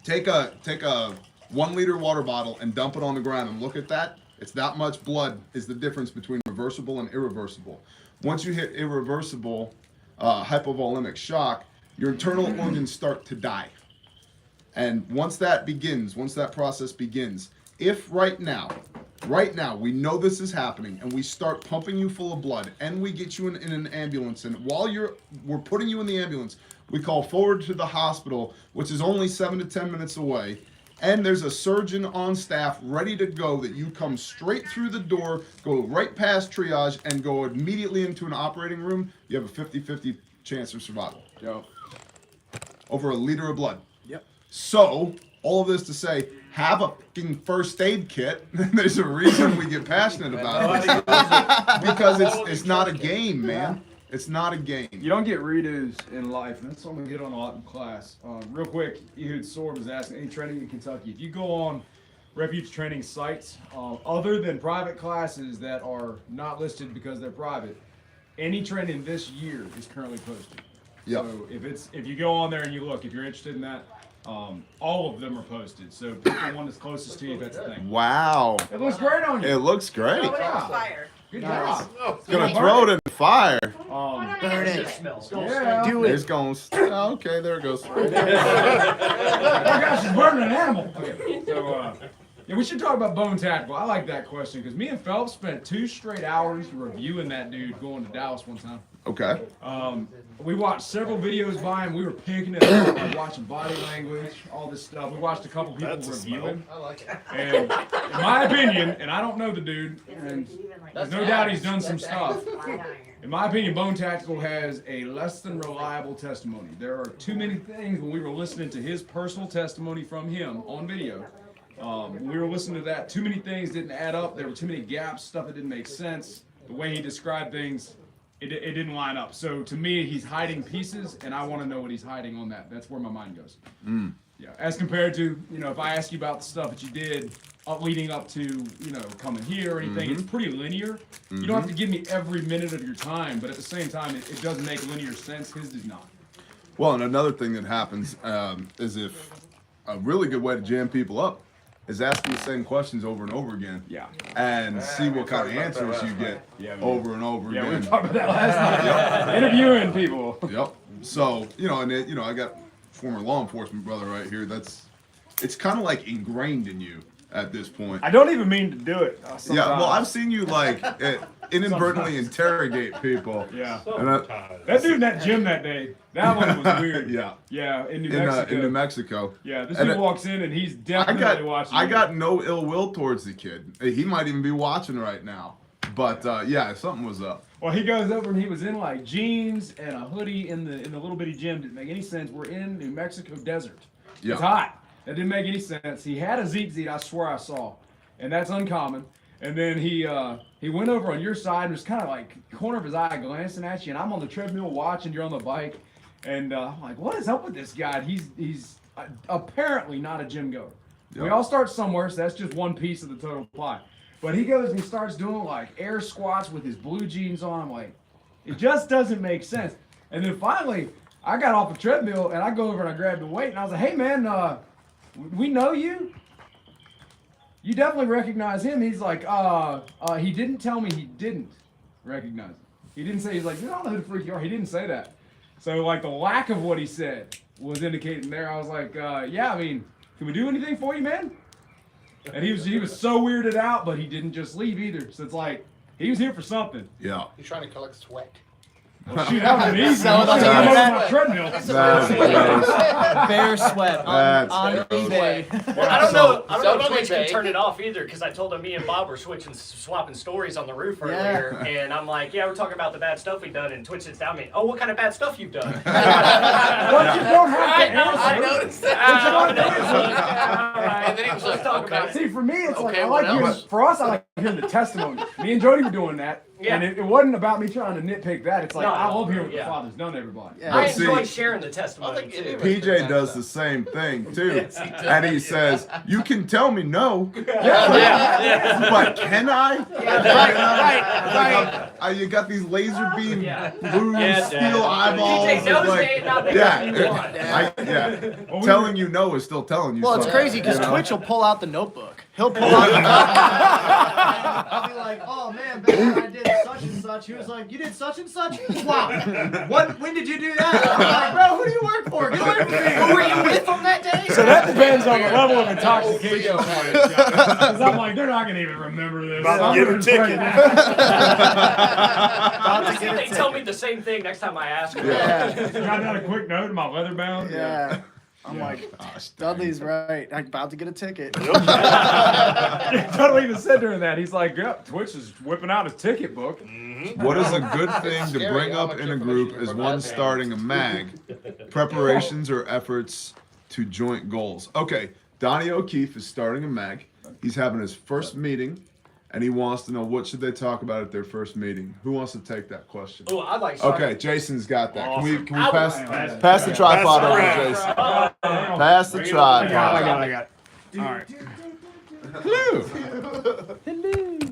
Take a 1 liter water bottle and dump it on the ground and look at that. It's that much blood is the difference between reversible and irreversible. Once you hit irreversible hypovolemic shock, your internal organs start to die. And once that process begins, if right now, we know this is happening, and we start pumping you full of blood, and we get you in an ambulance, and while we're putting you in the ambulance, we call forward to the hospital, which is only 7 to 10 minutes away, and there's a surgeon on staff ready to go, that you come straight through the door, go right past triage, and go immediately into an operating room, you have a 50-50 chance of survival. Yo. Over a liter of blood. Yep. So, all of this to say, have a fucking first aid kit. There's a reason we get passionate about it. Because it's not a game, man. It's not a game. You don't get redos in life, and that's something we get on a lot in class. Real quick, Ehud Sword was asking, any training in Kentucky? If you go on refuge training sites, other than private classes that are not listed because they're private, any training this year is currently posted. Yep. So if you go on there and you look, if you're interested in that, all of them are posted. So pick the one that's closest to you if that's the thing. Wow. It looks great on you. It looks great. Good job. Gonna throw it in the fire. Burn it. Yeah. Do it. It's going. Okay, there it goes. Oh my gosh, she's burning an animal. Okay, so yeah, we should talk about Bone Tactical. I like that question because me and Phelps spent 2 straight hours reviewing that dude going to Dallas one time. Okay. We watched several videos by him. We were picking it up, like watching body language, all this stuff. We watched a couple people review him. I like it. And in my opinion, and I don't know the dude, and there's no doubt he's done some stuff. In my opinion, Bone Tactical has a less than reliable testimony. There are too many things when we were listening to his personal testimony from him on video. When we were listening to that, too many things didn't add up. There were too many gaps, stuff that didn't make sense. The way he described things, it didn't line up. So to me, he's hiding pieces, and I want to know what he's hiding on that. That's where my mind goes. Yeah, as compared to, if I ask you about the stuff that you did leading up to, coming here or anything, it's pretty linear. You don't have to give me every minute of your time, but at the same time, it doesn't make linear sense. His does not. Well, and another thing that happens is if a really good way to jam people up is asking the same questions over and over again. Yeah. And see what kind of answers you get over and over Yeah, we again. talked about that last night. Interviewing people. Yep. So, I got former law enforcement brother right here. It's kind of like ingrained in you at this point. I don't even mean to do it. Yeah, well, I've seen you inadvertently interrogate people. Yeah. And That dude in that gym that day, that one was weird. Yeah. Yeah, in New Mexico. In New Mexico. Yeah, this And dude walks in and he's definitely watching. I got no ill will towards the kid. He might even be watching right now. But yeah, something was up. Well, he goes over and he was in like jeans and a hoodie in the little bitty gym. Didn't make any sense. We're in New Mexico desert. Yeah. It's hot. That didn't make any sense. He had a zeet I swear I saw, and that's uncommon. And then he went over on your side and was kind of like corner of his eye glancing at you, and I'm on the treadmill watching. You're on the bike, and I'm like, what is up with this guy? He's apparently not a gym goer. Yep. We all start somewhere, so that's just one piece of the total pie. But he goes and he starts doing like air squats with his blue jeans on. I'm like, it just doesn't make sense. And then finally, I got off the treadmill and I go over and I grabbed the weight and I was like, hey man, we know you? You definitely recognize him. He's like, he didn't tell me he didn't recognize him. He didn't say, he's like, I don't know who the freak you are. He didn't say that. So like the lack of what he said was indicating there. I was like, yeah, I mean, can we do anything for you, man? And he was so weirded out, but he didn't just leave either. So it's like, he was here for something. Yeah. He's trying to collect sweat. Well, shoot, that was an easy one. That's I'm on gross. my treadmill. Bear sweat That's on gross. eBay. Well, I don't know so if Twitch can eBay. turn it off either, because I told him me and Bob were swapping stories on the roof earlier, and I'm like, yeah, we're talking about the bad stuff we've done, and Twitch sits down me, oh, what kind of bad stuff you've done? But you don't have to I answer. noticed that. Alright, And then he was let's like, talk okay. about it. See, for me, it's like, Okay, I like what hearing, else? for us, I like hearing the testimony. Me and Jody were doing that, Yeah. and it wasn't about me trying to nitpick that. It's like, No, I love hearing what yeah. the Father's done to everybody. Yeah. I But see- enjoy sharing the I testimony think too. PJ does the same thing too. And he says, you can tell me no, Yeah. but can I? Right. You got these laser beam Yeah. blue Yeah, steel eyeballs. PJ knows It's they ain't not there yeah, if you want. yeah. Telling you no is still telling you Well, it's something, crazy because you know? Twitch will pull out the notebook. He'll pull out the notebook. I'll be like, oh man, back when I did such and such. He was like, you did such and such? Wow. When did you do that? I'm like, bro, who do you work for? Get away from me. Who were you with on that day? So that depends on the level of intoxication. Because I'm like, they're not going to even remember this. About to get a ticket. I think they tell me the same thing next time I ask them. Yeah. Got down a quick note in my leather bound. Yeah. I'm like, Dudley's right. I'm about to get a ticket. Totally even said during that. He's like, yep, Twitch is whipping out his ticket book. What is a good thing to bring up in a group is one starting a mag, preparations or efforts to joint goals. Okay, Donnie O'Keefe is starting a mag. He's having his first meeting, and he wants to know what should they talk about at their first meeting. Who wants to take that question? Oh, I'd like to start. Okay, Jason's got that. Can we I would- pass the tripod over to Pass Jason? Pass the tripod. I got it. All right. Hello.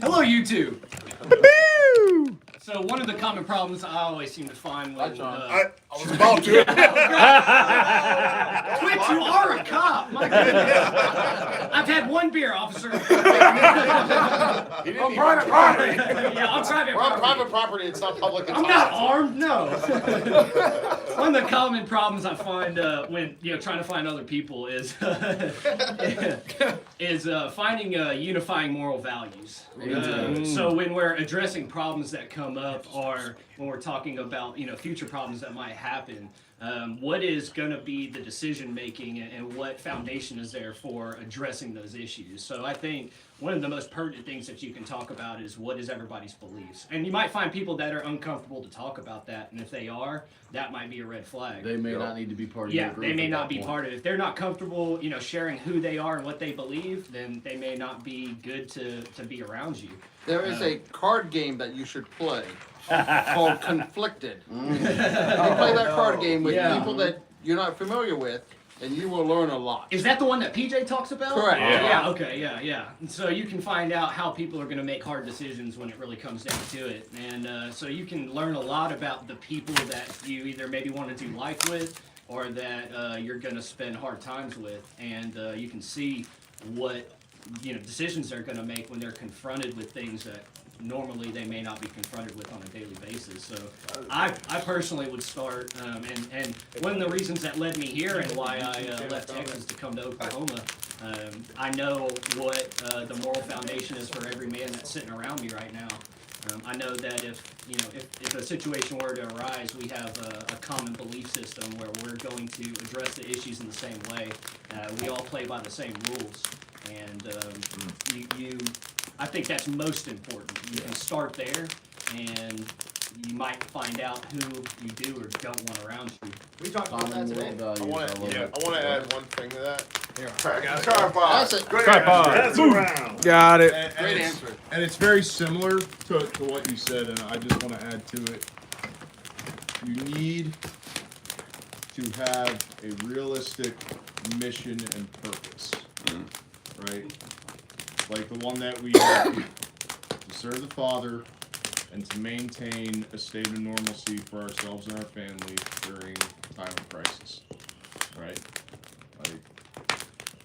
Hello, YouTube. So one of the common problems I always seem to find when I was about to. Twitch, you are a cop. My goodness. I've had one beer, officer. On private property. Yeah, on private We're on property. private property, it's not public. I'm not armed, no. One of the common problems I find when trying to find other people is finding unifying moral values. So when we're addressing problems that come up, or when we're talking about future problems that might happen, what is going to be the decision making and what foundation is there for addressing those issues? So I think one of the most pertinent things that you can talk about is what is everybody's beliefs. And you might find people that are uncomfortable to talk about that, and if they are, that might be a red flag. They may not need to be part of your Yeah, group. they may at not that be point. part of it. If they're not comfortable, sharing who they are and what they believe, then they may not be good to be around you. There is a card game that you should play called Conflicted. You play that card game with people that you're not familiar with, and you will learn a lot. Is that the one that PJ talks about? Correct. Yeah. Okay. Yeah. And so you can find out how people are going to make hard decisions when it really comes down to it, and so you can learn a lot about the people that you either maybe want to do life with, or that you're going to spend hard times with, and you can see what decisions they're going to make when they're confronted with things that normally they may not be confronted with on a daily basis. So I personally would start, and one of the reasons that led me here and why I left Texas to come to Oklahoma, I know what the moral foundation is for every man that's sitting around me right now. I know that if a situation were to arise, we have a common belief system where we're going to address the issues in the same way. We all play by the same rules, and I think that's most important. You can start there, and you might find out who you do or don't want around you. We talked about that Common today. moral values. I want to add one thing to that. That's it. That's around. Got it. Great answer. And it's very similar to what you said, and I just want to add to it. You need to have a realistic mission and purpose, right? Like the one that we have here, to serve the Father and to maintain a state of normalcy for ourselves and our family during time of crisis, right? Like,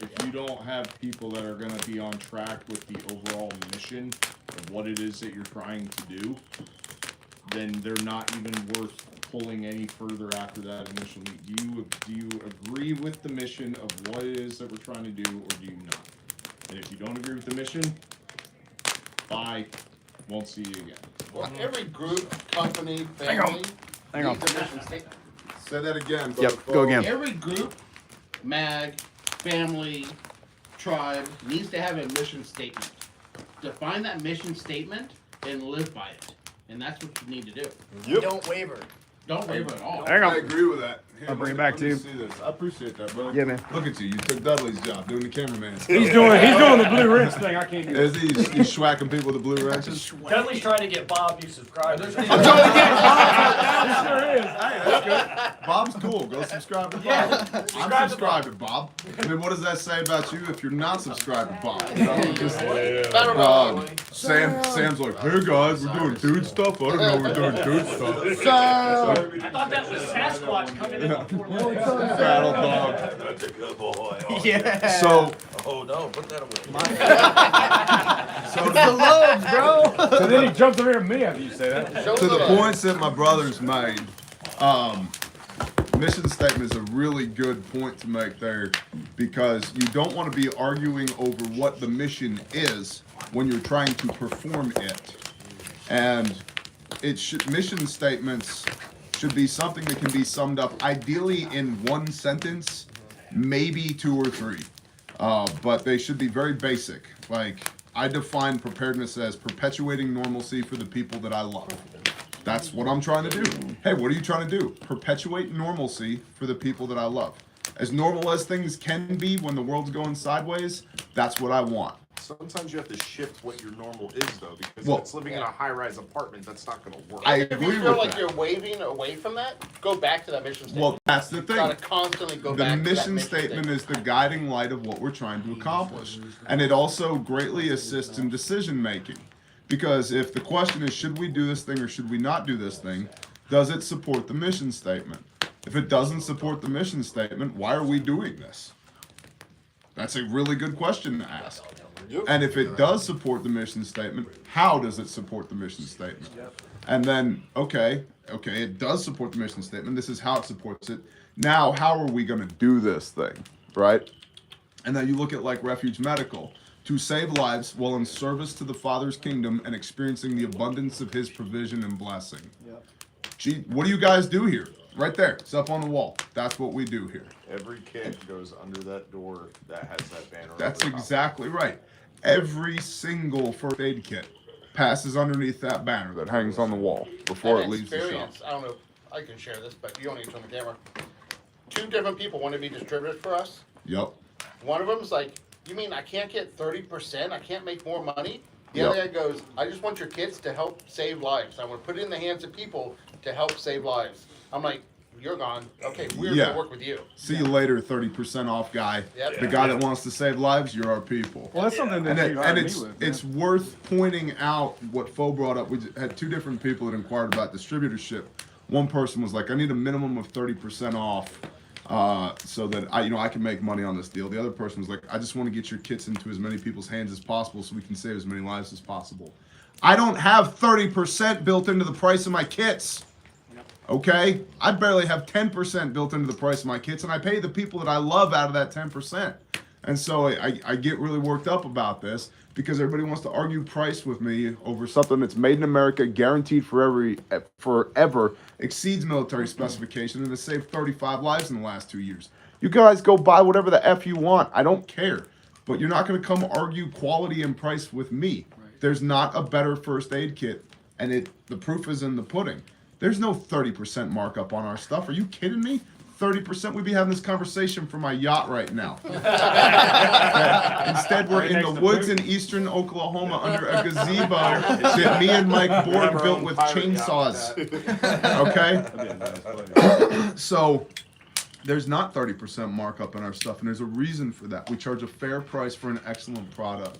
if you don't have people that are going to be on track with the overall mission of what it is that you're trying to do, then they're not even worth pulling any further after that initial meet. Do you agree with the mission of what it is that we're trying to do, or do you not? And if you don't agree with the mission, bye. Won't see you again. Well, every group, company, family Hang on. needs a mission statement. Say that again. Yep, brother. go again. Every group, mag, family, tribe needs to have a mission statement. Define that mission statement and live by it. And that's what you need to do. Don't waver. Don't waver at all. Hang I on. agree with that. Here, I'll bring it let me- back let me to you. see this. I appreciate that, brother. Yeah, man. Look at you. You took Dudley's job doing the cameraman. He's doing the blue wrench thing. I can't do it. He's schwacking people with the blue wrenches. Dudley's trying to get Bob new subscribers. I'm trying to get Bob. Sure is. Hey, that's good. Bob's cool. Go subscribe to Bob. I'm subscribed to Bob. I mean, what does that say about you if you're not subscribed to Bob? You know, just, Sam's like, hey guys, we're doing dude stuff. I don't know we're doing dude stuff. I thought that was Sasquatch coming in before lunch. Battle dog. That's a good boy. Yeah. So, Oh no, put that away. The loads, bro. So then he jumps over here at me after you say that. to the points that my brothers made, mission statement is a really good point to make there, because you don't want to be arguing over what the mission is when you're trying to perform it. And mission statements should be something that can be summed up ideally in one sentence, maybe 2 or 3. But they should be very basic. Like, I define preparedness as perpetuating normalcy for the people that I love. That's what I'm trying to do. Hey, what are you trying to do? Perpetuate normalcy for the people that I love. as normal as things can be when the world's going sideways, that's what I want. Sometimes you have to shift what your normal is, though, because Well- if it's living in a high-rise apartment, that's not going to work. I If agree you feel with like that. you're waving away from that, go back to that mission statement. Well, that's the You gotta thing. constantly go The back to that mission statement is the guiding light of what we're trying to accomplish. And it also greatly assists in decision making. Because if the question is, should we do this thing or should we not do this thing, does it support the mission statement? If it doesn't support the mission statement, why are we doing this? That's a really good question to ask. And if it does support the mission statement, how does it support the mission statement? And then, okay, it does support the mission statement. This is how it supports it. Now, how are we going to do this thing, right? And then you look at like Refuge Medical, to save lives while in service to the Father's kingdom and experiencing the abundance of His provision and blessing. Gee, what do you guys do here? Right there, it's up on the wall. That's what we do here. Every kid goes under that door that has that banner. That's over top. exactly right. Every single first aid kit passes underneath that banner that hangs on the wall before it leaves the shop. experience, I don't know if I can share this, but you don't need to on the camera. 2 different people want to be distributors for us. Yep. One of them's like, you mean I can't get 30%? I can't make more money? The Yep. other guy goes, I just want your kids to help save lives. I want to put it in the hands of people to help save lives. I'm like, you're gone. Okay, we're Yeah. going to work with you. See you later, 30% off guy. Yep. The guy that wants to save lives, you're our people. Well, that's something that And, you hired me it's with. it's worth pointing out what Fo brought up. We had 2 different people that inquired about distributorship. One person was like, I need a minimum of 30% off so that I can make money on this deal. The other person was like, I just want to get your kits into as many people's hands as possible so we can save as many lives as possible. I don't have 30% built into the price of my kits. Okay? I barely have 10% built into the price of my kits, and I pay the people that I love out of that 10%. And so I get really worked up about this because everybody wants to argue price with me over something that's made in America, guaranteed forever, exceeds military specification, and has saved 35 lives in the last 2 years. You guys go buy whatever the F you want. I don't care. But you're not going to come argue quality and price with me. There's not a better first aid kit, and the proof is in the pudding. There's no 30% markup on our stuff. Are you kidding me? 30%? We'd be having this conversation from my yacht right now. Instead, we're in the woods in eastern Oklahoma under a gazebo that me and Mike Borg built with chainsaws. Okay? So, there's not 30% markup on our stuff, and there's a reason for that. We charge a fair price for an excellent product.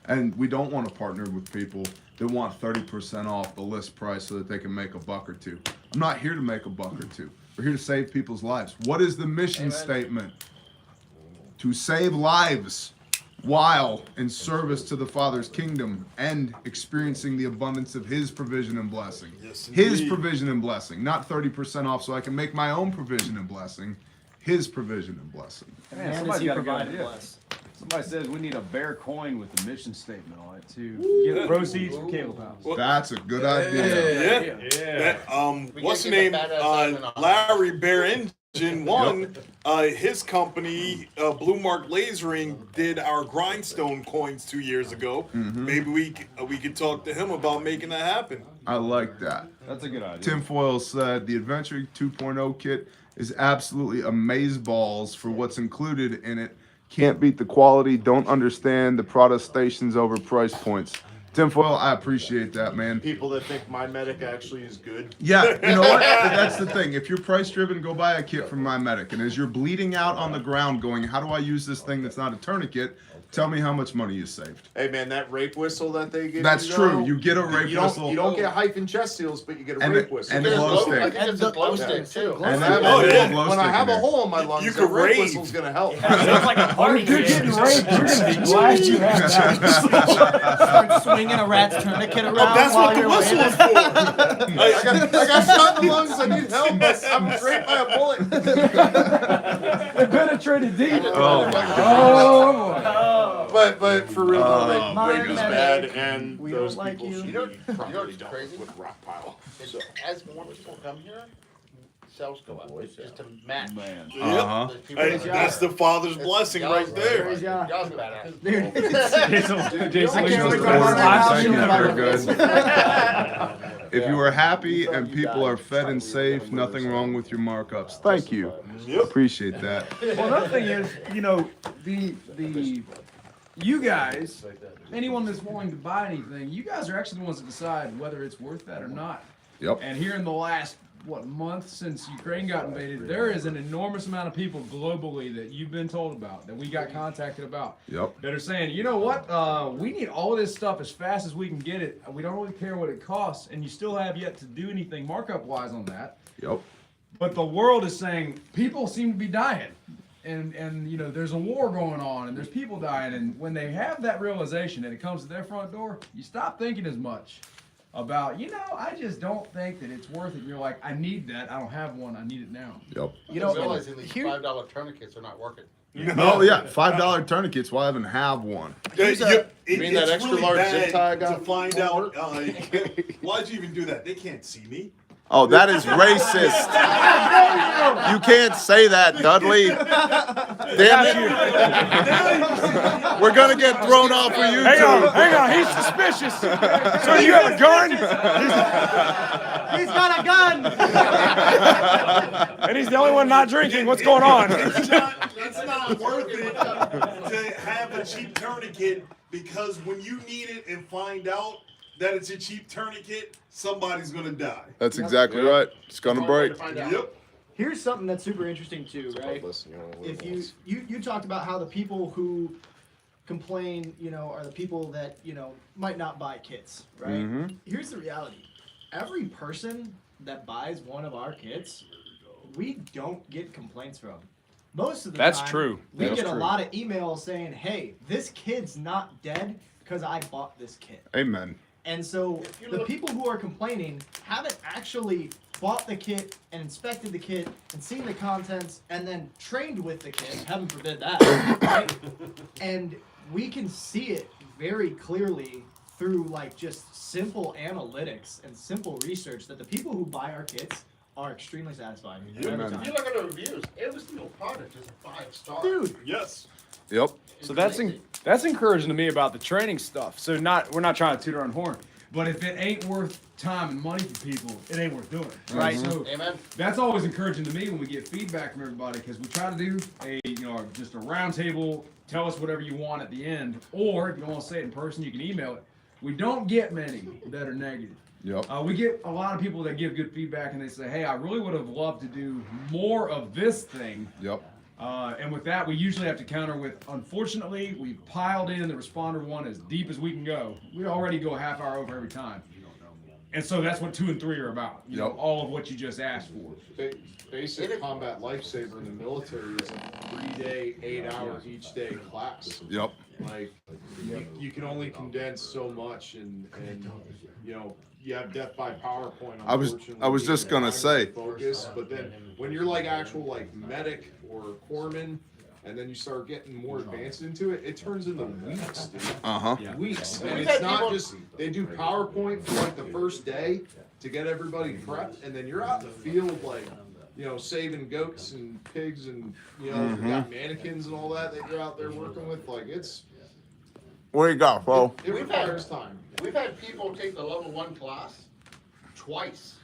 And we don't want to partner with people that want 30% off the list price so that they can make a buck or two. I'm not here to make a buck or two. We're here to save people's lives. What is the mission statement? To save lives while in service to the Father's kingdom and experiencing the abundance of His provision and blessing. Yes, His indeed. provision and blessing, not 30% off so I can make my own provision and blessing. His provision and blessing. Man, And somebody's he got a good provided idea. bless. Somebody says we need a bear coin with the mission statement on it to get proceeds for cable pounds. That's a good idea. That, We what's the gotta name? get the badass admin on. Larry Bear Engine One. His company, Blue Mark Lasering, did our grindstone coins 2 years ago. Maybe we could talk to him about making that happen. I like that. That's a good idea. Tinfoil said the Adventure 2.0 kit is absolutely amazeballs for what's included in it. Can't beat the quality, don't understand the protestations over price points. Tinfoil, I appreciate that, man. People that think My Medic actually is good. Yeah, you know what? That's the thing. If you're price driven, go buy a kit from My Medic. And as you're bleeding out on the ground going, how do I use this thing that's not a tourniquet? Tell me how much money you saved. Hey man, that rape whistle that they give That's you, true. though, You get a rape you don't, whistle. You don't get hyphen chest seals, but you get a And rape a- whistle. and a There's glow glow- stick. I think it's a glow stick too. And When I then have a a- little glow when I stick have in a there. hole in my lungs, You that could rape rave. whistle's gonna help. It's like a party If you're getting game. raped, you're gonna be glad you have that. Start swinging a rat's tourniquet around That's while what the you're whistle waving. is for. I got shot in the lungs. I need help. I'm raped by a bullet. It penetrated deep. Oh, my God. Oh, boy. But for real though, Oh, that rape is my bad, medic. and We those don't like people you. should You know- be you know properly what's dealt crazy? with rock pile. It's, as more people come here, sales go up. Just to match. Man. Uh-huh. The people Hey, that- that's the Father's blessing right there. Y'all's badass. Dude, Jason, I Jason can't Lee's wait just to ordered run five around things shooting that about are it. good. If you are happy and people are fed and safe, nothing wrong with your markups. Thank you. Appreciate that. Well, another thing is, you know, you guys, anyone that's willing to buy anything, you guys are actually the ones that decide whether it's worth that or not. Yep. And here in the last, month since Ukraine got invaded, there is an enormous amount of people globally that you've been told about, that we got contacted about, Yep. that are saying, you know what, we need all of this stuff as fast as we can get it. We don't really care what it costs, and you still have yet to do anything markup-wise on that. Yep. But the world is saying people seem to be dying. And you know, there's a war going on and there's people dying, and when they have that realization and it comes to their front door, you stop thinking as much about, you know, I just don't think that it's worth it. And you're like, I need that. I don't have one. I need it now. Yep. You know, realizing these $5 tourniquets are not working. Oh yeah, $5 tourniquets. Well, I haven't have one. mean that extra really large bad zip tie I got? to find out. Why'd you even do that? They can't see me. Oh, that is racist. You can't say that, Dudley. Damn it. We're gonna get thrown off for YouTube. Hang on, he's suspicious. So you have a gun? He's got a gun. And he's the only one not drinking. What's going on? It's not worth it to have a cheap tourniquet, because when you need it and find out that it's a cheap tourniquet, somebody's gonna die. That's exactly right. It's gonna break. Yep. Here's something that's super interesting too, right? If you talked about how the people who complain, you know, are the people that, you know, might not buy kits, right? Mm-hmm. Here's the reality. Every person that buys one of our kits, we don't get complaints from. Most of the That's time, true. we That's get a true. lot of emails saying, hey, this kid's not dead because I bought this kit. Amen. And so the people who are complaining haven't actually bought the kit and inspected the kit and seen the contents and then trained with the kit. Heaven forbid that. Right? And we can see it very clearly through like just simple analytics and simple research that the people who buy our kits are extremely satisfied. Every time. If you look at the reviews, every single product is a 5-star. Dude. Yes. Yep. So that's encouraging to me about the training stuff. So we're not trying to toot our own horn, but if it ain't worth time and money for people, it ain't worth doing. Right. So Amen. that's always encouraging to me when we get feedback from everybody, because we try to do just a round table. Tell us whatever you want at the end, or if you don't want to say it in person, you can email it. We don't get many that are negative. Yep. We get a lot of people that give good feedback and they say, hey, I really would have loved to do more of this thing. Yep. And with that, we usually have to counter with, unfortunately, we've piled in the responder one as deep as we can go. We already go a half hour over every time. And so that's what 2 and 3 are about. You know, all of what you just asked for. Basic combat lifesaver in the military is a 3-day, 8 hours each day class. Yep. Like, you can only condense so much, and you know, you have death by PowerPoint. I was just gonna say. Focus, but then when you're like actual like medic or corpsman, and then you start getting more advanced into it, it turns into weeks, dude. Uh-huh. Weeks. And it's not just, they do PowerPoint for like the first day to get everybody prepped, and then you're out in the field like, you know, saving goats and pigs, and you know, you got mannequins and all that you're out there working with. Like, Where you got, Flo? it requires time. We've had people take the level 1 class twice.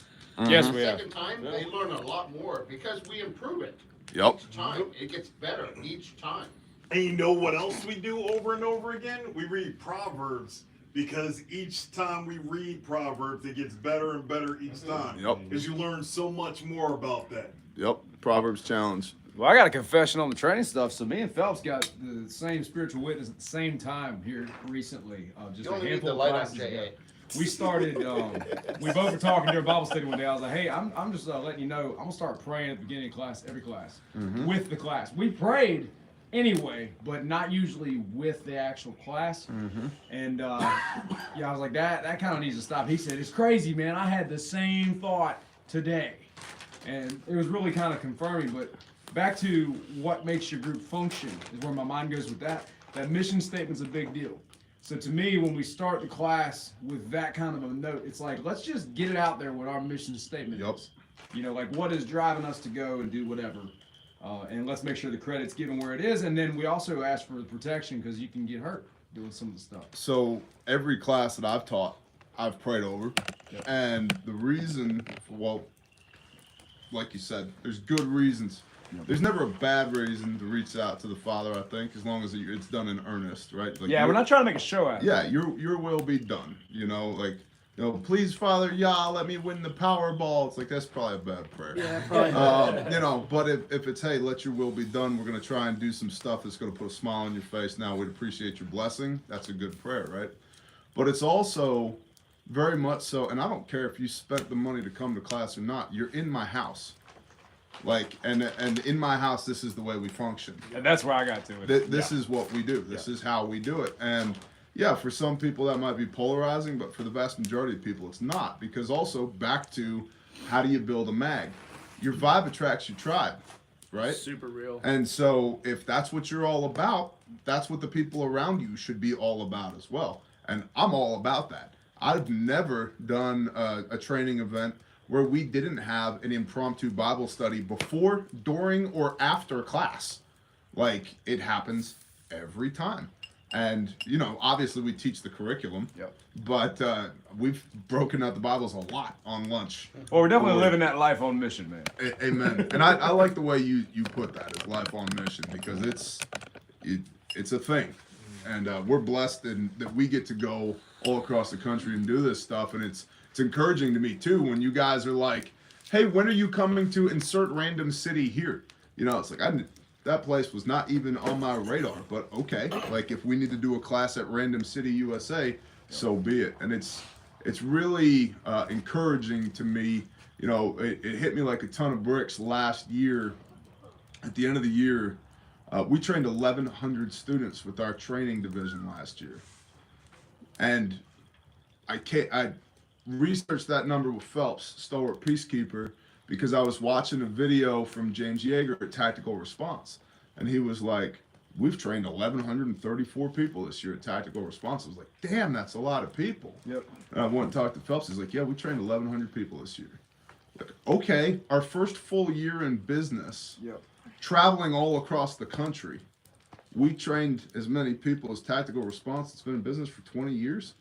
Yes, The we have. second time, they learn a lot more because we improve it Yep. each time. It gets better each time. And you know what else we do over and over again? We read Proverbs, because each time we read Proverbs, it gets better and better each time. Yep. Because you learn so much more about that. Yep. Proverbs challenge. Well, I got a confession on the training stuff. So me and Phelps got the same spiritual witness at the same time here recently. Just You a only need handful the of light on classes ago. JA. We started. We both were talking during Bible study one day. I was like, "Hey, I'm just letting you know. I'm gonna start praying at the beginning of class, every class, with the class. We prayed anyway, but not usually with the actual class. And yeah, I was like, that kind of needs to stop. He said, it's crazy, man. I had the same thought today, and it was really kind of confirming. But back to what makes your group function is where my mind goes with that. That mission statement's a big deal. So to me, when we start the class with that kind of a note, it's like, let's just get it out there what our mission statement is. You know, like what is driving us to go and do whatever. And let's make sure the credit's given where it is. And then we also ask for the protection, because you can get hurt doing some of the stuff. So every class that I've taught, I've prayed over. Yep. And the reason, well, like you said, there's good reasons. Yep. There's never a bad reason to reach out to the Father, I think, as long as it's done in earnest, right? Like yeah, we're not trying to make a show out of it. Yeah, your will be done. You know, like, you know, please, Father, let me win the Powerball. It's like, that's probably a bad prayer. Yeah, probably. You know, but if it's, hey, let your will be done, we're going to try and do some stuff that's going to put a smile on your face. Now, we'd appreciate your blessing. That's a good prayer, right? But it's also very much so, and I don't care if you spent the money to come to class or not, you're in my house. Like, and in my house, this is the way we function. And that's where I got to it. This is what we do. This is how we do it. And yeah, for some people that might be polarizing, but for the vast majority of people, it's not. Because also, back to how do you build a mag? Your vibe attracts your tribe, right? Super real. And so if that's what you're all about, that's what the people around you should be all about as well. And I'm all about that. I've never done a training event where we didn't have an impromptu Bible study before, during, or after class. Like, it happens every time. And, you know, obviously we teach the curriculum. Yep. But we've broken out the Bibles a lot on lunch. Well, we're definitely living that life on mission, man. Amen. And I like the way you put that, as life on mission, because it's a thing. And we're blessed that we get to go all across the country and do this stuff. And it's encouraging to me, too, when you guys are like, hey, when are you coming to insert random city here? You know, it's like, that place was not even on my radar, but okay. Like, if we need to do a class at Random City, USA, so be it. And it's really encouraging to me. You know, it hit me like a ton of bricks last year. At the end of the year, we trained 1,100 students with our training division last year. And I researched that number with Phelps, Stalwart Peacekeeper, because I was watching a video from James Yeager at Tactical Response. And he was like, we've trained 1,134 people this year at Tactical Response. I was like, damn, that's a lot of people. Yep. And I went and talked to Phelps. He's like, yeah, we trained 1,100 people this year. Like, okay, our first full year in business, traveling all across the country, we trained as many people as Tactical Response that's been in business for 20 years.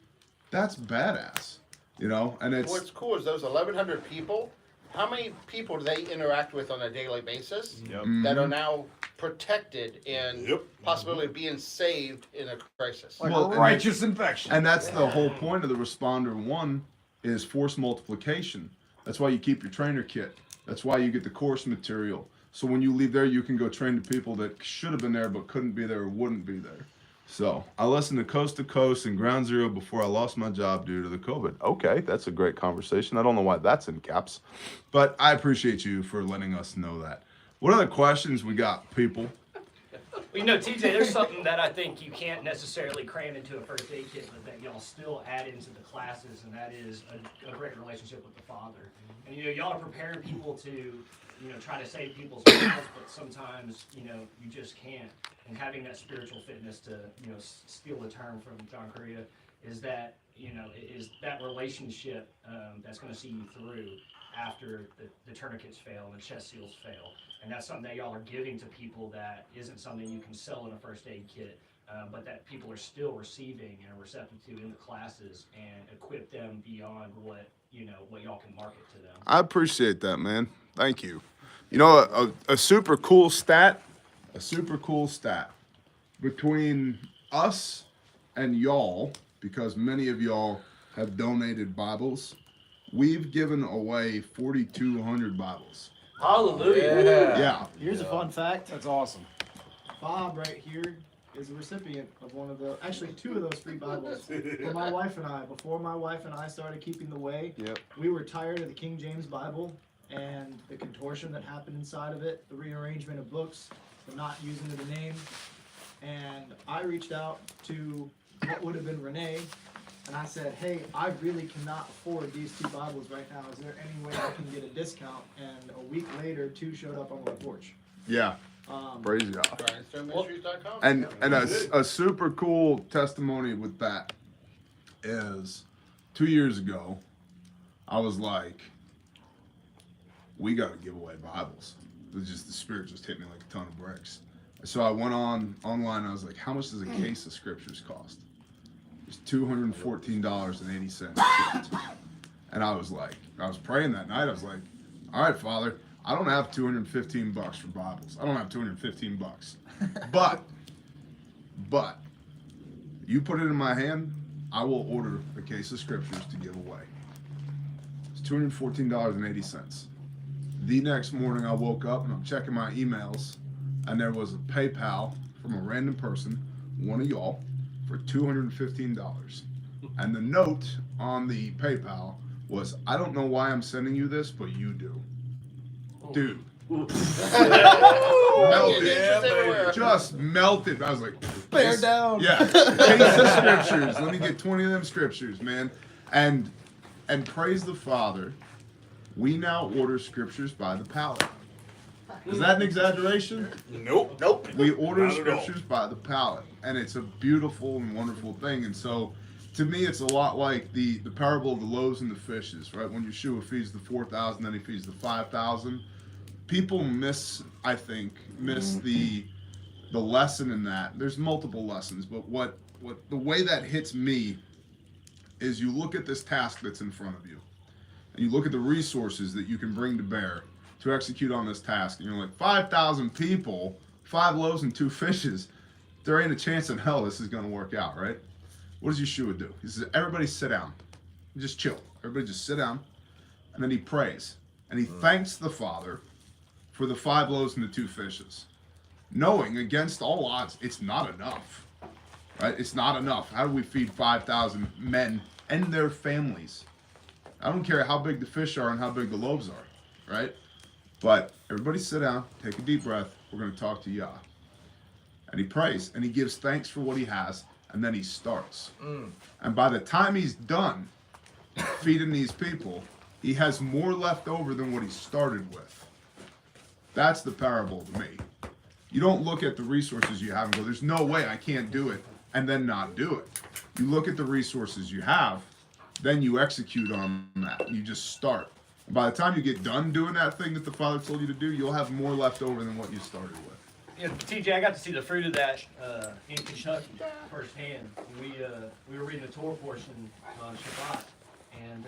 That's badass, you know? And What's cool is those 1,100 people, how many people do they interact with on a daily basis that are now protected and possibility of being saved in a crisis? Like a righteous infection. And that's the whole point of the Responder 1 is force multiplication. That's why you keep your trainer kit. That's why you get the course material. So when you leave there, you can go train the people that should have been there but couldn't be there or wouldn't be there. So I listened to Coast to Coast and Ground Zero before I lost my job due to the COVID. Okay, that's a great conversation. I don't know why that's in caps, but I appreciate you for letting us know that. What other questions we got, people? Well, you know, TJ, there's something that I think you can't necessarily cram into a first aid kit, but that y'all still add into the classes, and that is a great relationship with the Father. And, you know, y'all are preparing people to, you know, try to save people's lives, but sometimes, you know, you just can't. And having that spiritual fitness to, you know, steal the term from John Correa, is that, you know, is that relationship that's going to see you through after the tourniquets fail and the chest seals fail. And that's something that y'all are giving to people that isn't something you can sell in a first aid kit, but that people are still receiving and are receptive to in the classes, and equip them beyond what, you know, what y'all can market to them. I appreciate that, man. Thank you. You know, a super cool stat between us and y'all, because many of y'all have donated Bibles, we've given away 4,200 Bibles. Hallelujah. Yeah. Here's a fun fact. That's awesome. Bob right here is a recipient of one of the, actually two of those free Bibles for my wife and I. Before my wife and I started keeping the way, we were tired of the King James Bible and the contortion that happened inside of it, the rearrangement of books, the not using of the name. And I reached out to what would have been Renee, and I said, hey, I really cannot afford these two Bibles right now. Is there any way I can get a discount? And a week later, two showed up on my porch. Yeah. Praise God. GrindstoneMinistries.com. And a super cool testimony with that is 2 years ago, I was like, we got to give away Bibles. It was just, the Spirit just hit me like a ton of bricks. So I went online and I was like, how much does a case of scriptures cost? There's $214.80. And I was praying that night. I was like, all right, Father, I don't have $215 for Bibles. I don't have $215. But you put it in my hand, I will order a case of scriptures to give away. It's $214.80. The next morning I woke up and I'm checking my emails, and there was a PayPal from a random person, one of y'all, for $215. And the note on the PayPal was, I don't know why I'm sending you this, but you do. Dude. Melted. Just melted. I was like, bear down. Yeah. Case of scriptures. Let me get 20 of them scriptures, man. And praise the Father, we now order scriptures by the pallet. Is that an exaggeration? Nope. We order Not at all. scriptures by the pallet, and it's a beautiful and wonderful thing. And so, to me, it's a lot like the parable of the loaves and the fishes, right? When Yeshua feeds the 4,000, then he feeds the 5,000. People miss the lesson in that. There's multiple lessons, but what the way that hits me is you look at this task that's in front of you, and you look at the resources that you can bring to bear to execute on this task, and you're like, 5,000 people, 5 loaves and 2 fishes, there ain't a chance in hell this is going to work out, right? What does Yeshua do? He says, everybody sit down. Just chill. Everybody just sit down. And then he prays. And he thanks the Father for the 5 loaves and the 2 fishes. Knowing against all odds, it's not enough. Right? It's not enough. How do we feed 5,000 men and their families? I don't care how big the fish are and how big the loaves are. Right? But everybody sit down, take a deep breath. We're going to talk to Yah. And he prays and he gives thanks for what he has, and then he starts. And by the time he's done feeding these people, he has more left over than what he started with. That's the parable to me. You don't look at the resources you have and go, there's no way I can't do it, and then not do it. You look at the resources you have, then you execute on that. You just start. And by the time you get done doing that thing that the Father told you to do, you'll have more left over than what you started with. Yeah, TJ, I got to see the fruit of that in Kentucky firsthand. We were reading the Torah portion on Shabbat, and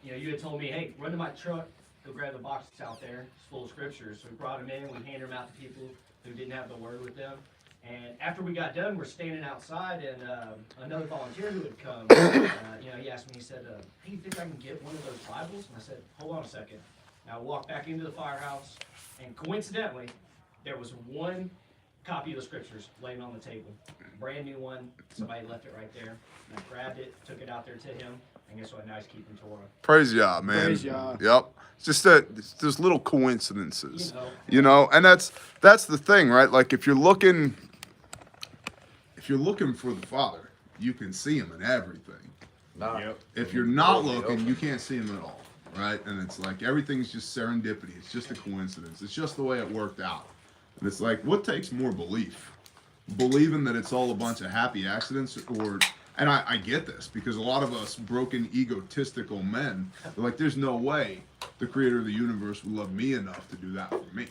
you had told me, hey, run to my truck, go grab the boxes out there, it's full of scriptures. So we brought them in, we handed them out to people who didn't have the word with them. And after we got done, we're standing outside, and another volunteer who had come, he asked me, he said, hey, you think I can get one of those Bibles? And I said, hold on a second. Now I walked back into the firehouse, and coincidentally, there was one copy of the scriptures laying on the table. Brand new one. Somebody left it right there. And I grabbed it, took it out there to him, and guess what? Now he's keeping Torah. Praise Yah, man. Praise Yah. Yep. It's just that it's just little coincidences. And that's the thing, right? Like if you're looking for the Father, you can see him in everything. If you're not looking, you can't see him at all. Right? And it's like everything's just serendipity. It's just a coincidence. It's just the way it worked out. And it's like, what takes more belief? Believing that it's all a bunch of happy accidents, and I get this because a lot of us broken egotistical men are like, there's no way the creator of the universe would love me enough to do that for me.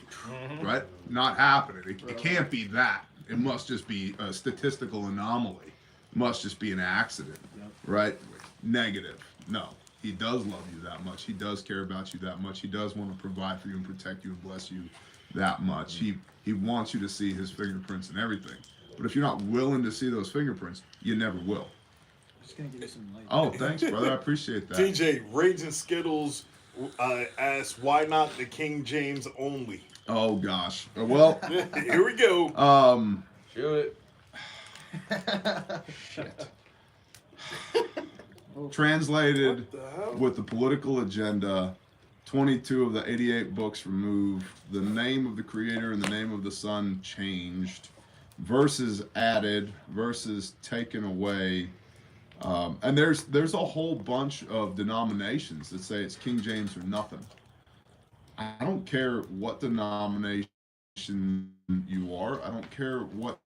Right? Not happening. It can't be that. It must just be a statistical anomaly. It must just be an accident. Right? Negative. No. He does love you that much. He does care about you that much. He does want to provide for you and protect you and bless you that much. He wants you to see his fingerprints and everything. But if you're not willing to see those fingerprints, you never will. I'm just gonna give you some light. Oh, thanks, brother. I appreciate that. TJ, Raging Skittles asks, why not the King James only? Oh gosh. Well, here we go. Shoot it. Shit. Translated with the political agenda, 22 of the 88 books removed, the name of the Creator and the name of the Son changed, verses added, verses taken away, and there's a whole bunch of denominations that say it's King James or nothing. I don't care what denomination you are. I don't care what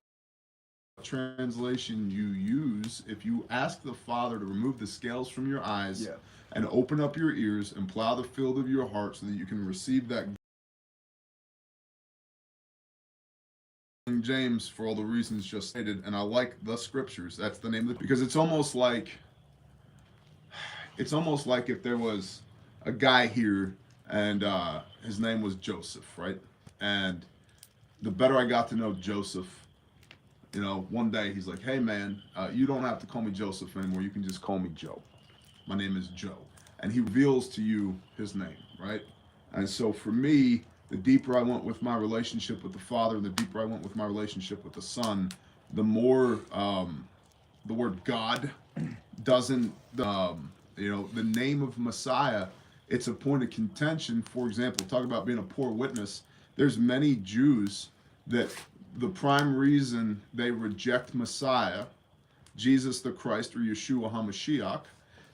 translation you use. If you ask the Father to remove the scales from your eyes and open up your ears and plow the field of your heart so that you can receive that King James for all the reasons just stated, and I like the scriptures. That's the name of it, because it's almost like if there was a guy here and his name was Joseph, right? And the better I got to know Joseph, you know, one day he's like, hey man, you don't have to call me Joseph anymore. You can just call me Joe. My name is Joe. And he reveals to you his name, right? And so for me, the deeper I went with my relationship with the Father, the deeper I went with my relationship with the Son, the more the word God doesn't, you know, the name of Messiah, it's a point of contention. For example, talk about being a poor witness. There's many Jews that the prime reason they reject Messiah, Jesus the Christ or Yeshua HaMashiach,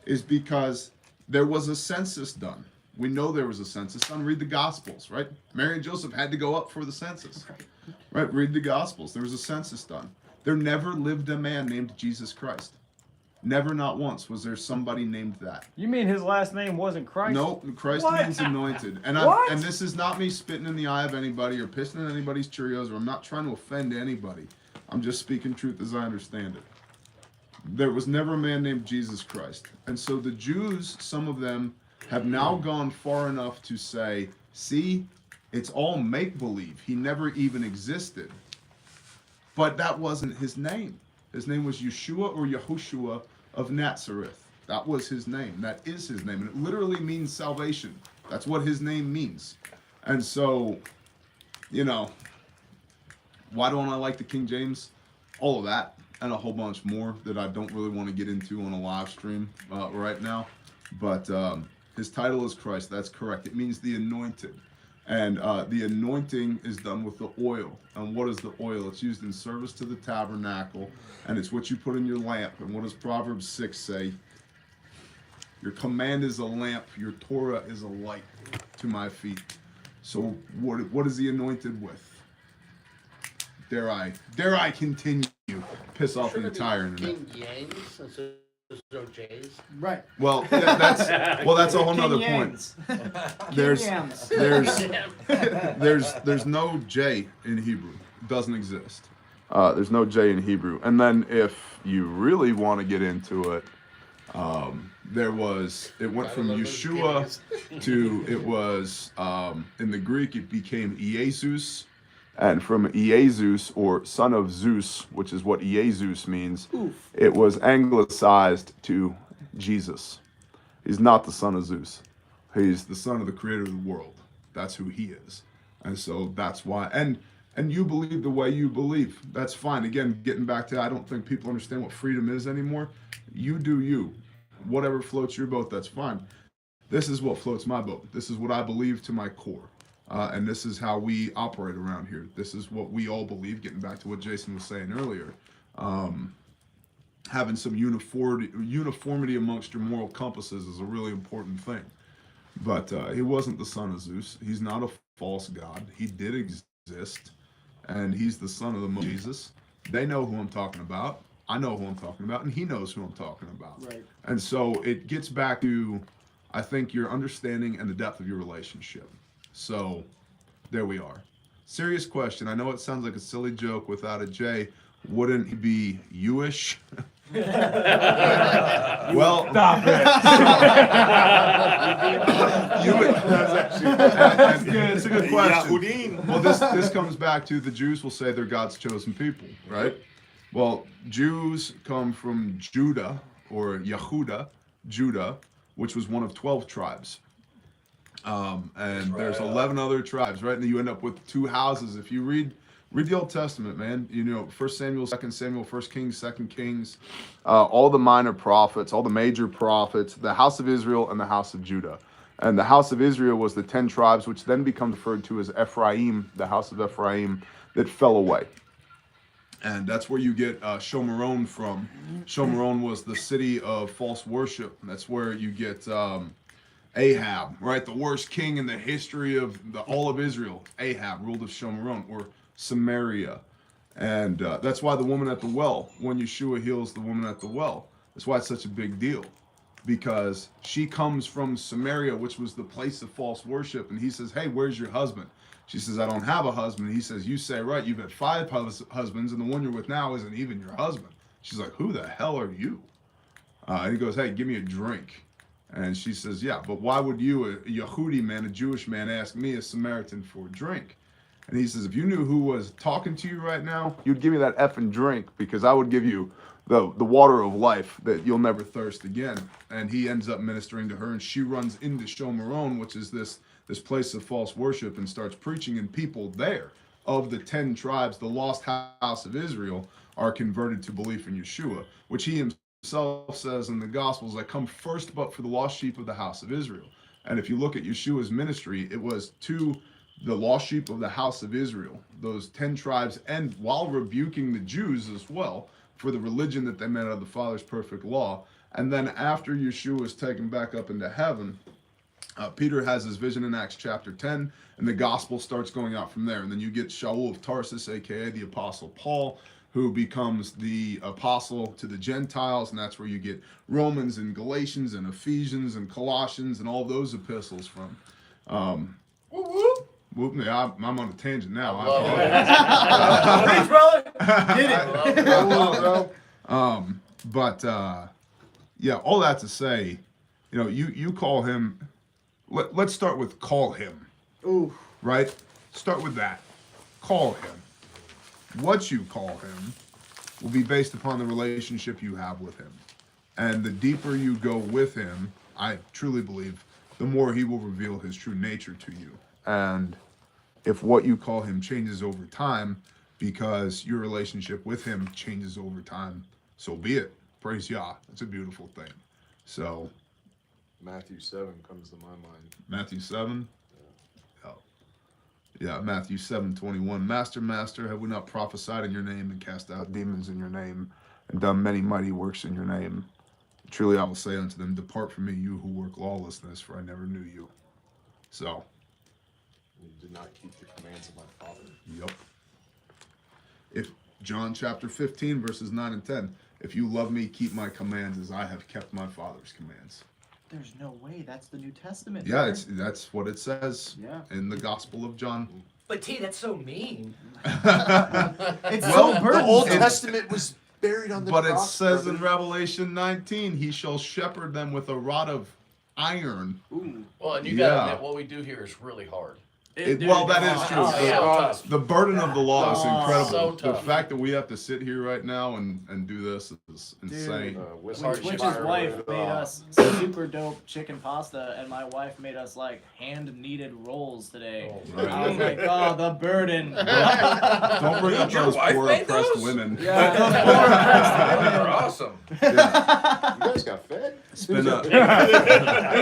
is because there was a census done. We know there was a census done. Read the Gospels, right? Mary and Joseph had to go up for the census, right? Read the Gospels. There was a census done. There never lived a man named Jesus Christ. Never, not once, was there somebody named that. You mean his last name wasn't Christ? No, Christ What? means anointed. And and this is not me spitting in the eye of anybody or pissing in anybody's Cheerios, or I'm not trying to offend anybody. I'm just speaking truth as I understand it. There was never a man named Jesus Christ. And so the Jews, some of them, have now gone far enough to say, see, it's all make-believe. He never even existed. But that wasn't his name. His name was Yeshua or Yahushua of Nazareth. That was his name. That is his name. And it literally means salvation. That's what his name means. And so, you know, why don't I like the King James? All of that and a whole bunch more that I don't really want to get into on a live stream right now. But his title is Christ. That's correct. It means the anointed. And the anointing is done with the oil. And what is the oil? It's used in service to the tabernacle, and it's what you put in your lamp. And what does Proverbs 6 say? Your command is a lamp, your Torah is a light to my feet. So what is the anointed with? Dare I continue? Piss off the entire internet. King Yangs instead of no J's. Right. Well, that's a whole nother point. There's no J in Hebrew. Doesn't exist. There's no J in Hebrew. And then if you really want to get into it, it went from Yeshua to in the Greek it became Iesus, and from Iesus, or son of Zeus, which is what Iesus means, it was anglicized to Jesus. He's not the son of Zeus. He's the son of the creator of the world. That's who he is. And so that's why, and you believe the way you believe. That's fine. Again, getting back to, I don't think people understand what freedom is anymore. You do you. Whatever floats your boat, that's fine. This is what floats my boat. This is what I believe to my core. And this is how we operate around here. This is what we all believe, getting back to what Jason was saying earlier. Having some uniformity amongst your moral compasses is a really important thing. But he wasn't the son of Zeus. He's not a false god. He did exist. And he's the son of the Most Jesus. They know who I'm talking about. I know who I'm talking about. And he knows who I'm talking about. Right. And so it gets back to, I think, your understanding and the depth of your relationship. So there we are. Serious question. I know it sounds like a silly joke without a J. Wouldn't he be Jewish? Well, stop it. It's a good question. Well, this comes back to the Jews will say they're God's chosen people, right? Well, Jews come from Judah, or Yehuda, Judah, which was one of 12 tribes. And there's 11 other tribes, right? And you end up with two houses. If you read the Old Testament, man, you know, 1 Samuel, 2 Samuel, 1 Kings, 2 Kings, all the minor prophets, all the major prophets, the house of Israel and the house of Judah. And the house of Israel was the 10 tribes, which then become referred to as Ephraim, the house of Ephraim that fell away. And that's where you get Shomeron from. Shomeron was the city of false worship. That's where you get Ahab, right? The worst king in the history of all of Israel. Ahab ruled of Shomeron, or Samaria. And that's why the woman at the well, when Yeshua heals the woman at the well, that's why it's such a big deal. Because she comes from Samaria, which was the place of false worship. And he says, hey, where's your husband? She says, I don't have a husband. He says, you say right, you've had 5 husbands, and the one you're with now isn't even your husband. She's like, who the hell are you? And he goes, hey, give me a drink. And she says, yeah, but why would you, a Yehudi man, a Jewish man, ask me, a Samaritan, for a drink? And he says, if you knew who was talking to you right now, you'd give me that effing drink, because I would give you the water of life that you'll never thirst again. And he ends up ministering to her, and she runs into Shomeron, which is this place of false worship, and starts preaching, and people there of the 10 tribes, the lost house of Israel, are converted to belief in Yeshua, which he himself says in the Gospels, I come first but for the lost sheep of the house of Israel. And if you look at Yeshua's ministry, it was to the lost sheep of the house of Israel, those 10 tribes, and while rebuking the Jews as well for the religion that they made out of the Father's perfect law. And then after Yeshua is taken back up into heaven, Peter has his vision in Acts chapter 10, and the gospel starts going out from there. And then you get Shaul of Tarsus, aka the Apostle Paul, who becomes the apostle to the Gentiles, and that's where you get Romans and Galatians and Ephesians and Colossians and all those epistles from. Yeah, I'm on a tangent now. Thanks, brother. Did it. Yeah, all that to say, you call him. Let's start with call him. Ooh. Right? Start with that. Call him. What you call him will be based upon the relationship you have with him. And the deeper you go with him, I truly believe, the more he will reveal his true nature to you. And if what you call him changes over time because your relationship with him changes over time, so be it. Praise Yah. It's a beautiful thing. So Matthew 7 comes to my mind. Matthew 7? Yeah, Matthew 7:21. Master, have we not prophesied in your name and cast out demons in your name and done many mighty works in your name? Truly I will say unto them, depart from me, you who work lawlessness, for I never knew you. So. You did not keep the commands of my Father. Yep. If John chapter 15, verses 9 and 10, if you love me, keep my commands as I have kept my Father's commands. There's no way. That's the New Testament. Yeah, that's what it says in the Gospel of John. But T, that's so mean. It's so burdensome. The Old Testament was buried on the cross. But it says in Revelation 19, he shall shepherd them with a rod of iron. Ooh. Well, and you gotta admit, what we do here is really hard. Well, that is true. The burden of the law is incredible. So the fact that we have to sit here right now and do this is insane. Twitch's wife made us super dope chicken pasta, and my wife made us like hand-kneaded rolls today. Right. I was like, oh, the burden. Don't bring up those poor oppressed women. Yeah, those poor oppressed women are awesome. Yeah. You guys got fed? It's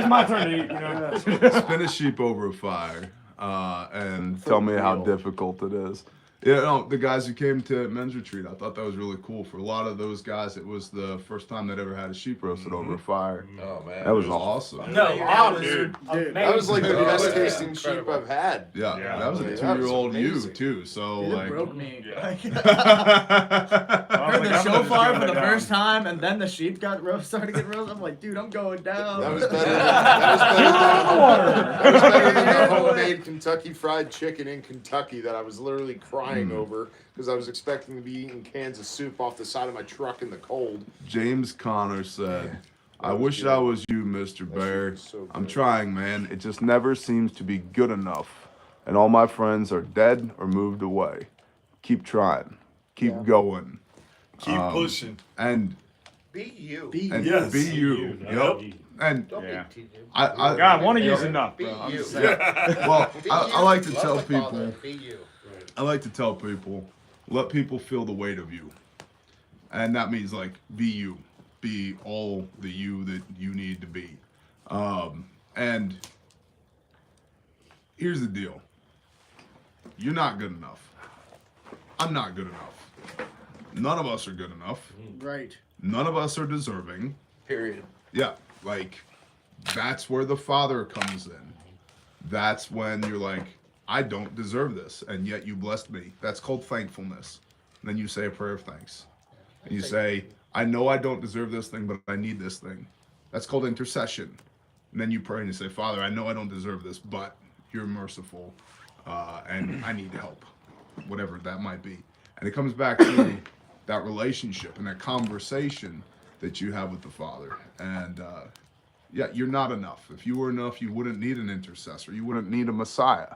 my turn to eat. Spin a sheep over a fire. And tell me how difficult it is. The guys who came to men's retreat, I thought that was really cool. For a lot of those guys, it was the first time they'd ever had a sheep roasted over a fire. Oh man, that was awesome. No, that was like the best tasting sheep I've had. Yeah, that was a 2-year-old ewe too. So Dude, like, it broke me. Yeah. Heard the shofar for the first time, and then the sheep started to get roasted. I'm like, dude, I'm going down. That was better. That was better than the homemade Kentucky Fried Chicken in Kentucky that I was literally crying over because I was expecting to be eating cans of soup off the side of my truck in the cold. James Connor said, I wish I was you, Mr. Bear. I'm trying, man. It just never seems to be good enough. And all my friends are dead or moved away. Keep trying. Keep going. Keep pushing. And be you. Be you. Yep. And God, one of you's enough, bro. Be you. Well, I like to tell people. Father, be you. I like to tell people, let people feel the weight of you. And that means like be you. Be all the you that you need to be. And here's the deal. You're not good enough. I'm not good enough. None of us are good enough. Right. None of us are deserving. Period. Yeah, like that's where the Father comes in. That's when you're like, I don't deserve this, and yet you blessed me. That's called thankfulness. And then you say a prayer of thanks. And you say, I know I don't deserve this thing, but I need this thing. That's called intercession. And then you pray and you say, Father, I know I don't deserve this, but you're merciful. and I need help, whatever that might be. And it comes back to that relationship and that conversation that you have with the Father. And yeah, you're not enough. If you were enough, you wouldn't need an intercessor. You wouldn't need a Messiah.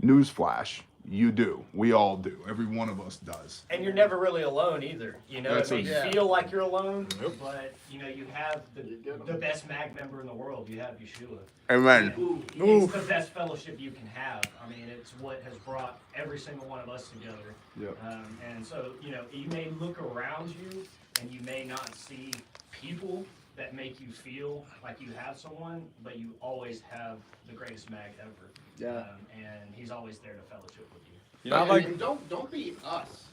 Newsflash, you do. We all do. Every one of us does. And you're never really alone either. You know, That's it may a- feel like you're alone, but you know, you have the best mag member in the world. You have Yeshua. Amen. It's the best fellowship you can have. I mean, it's what has brought every single one of us together. Yep. And so, you know, you may look around you and you may not see people that make you feel like you have someone, but you always have the greatest mag ever. Yeah. And he's always there to fellowship with you. You know, I like And don't be us.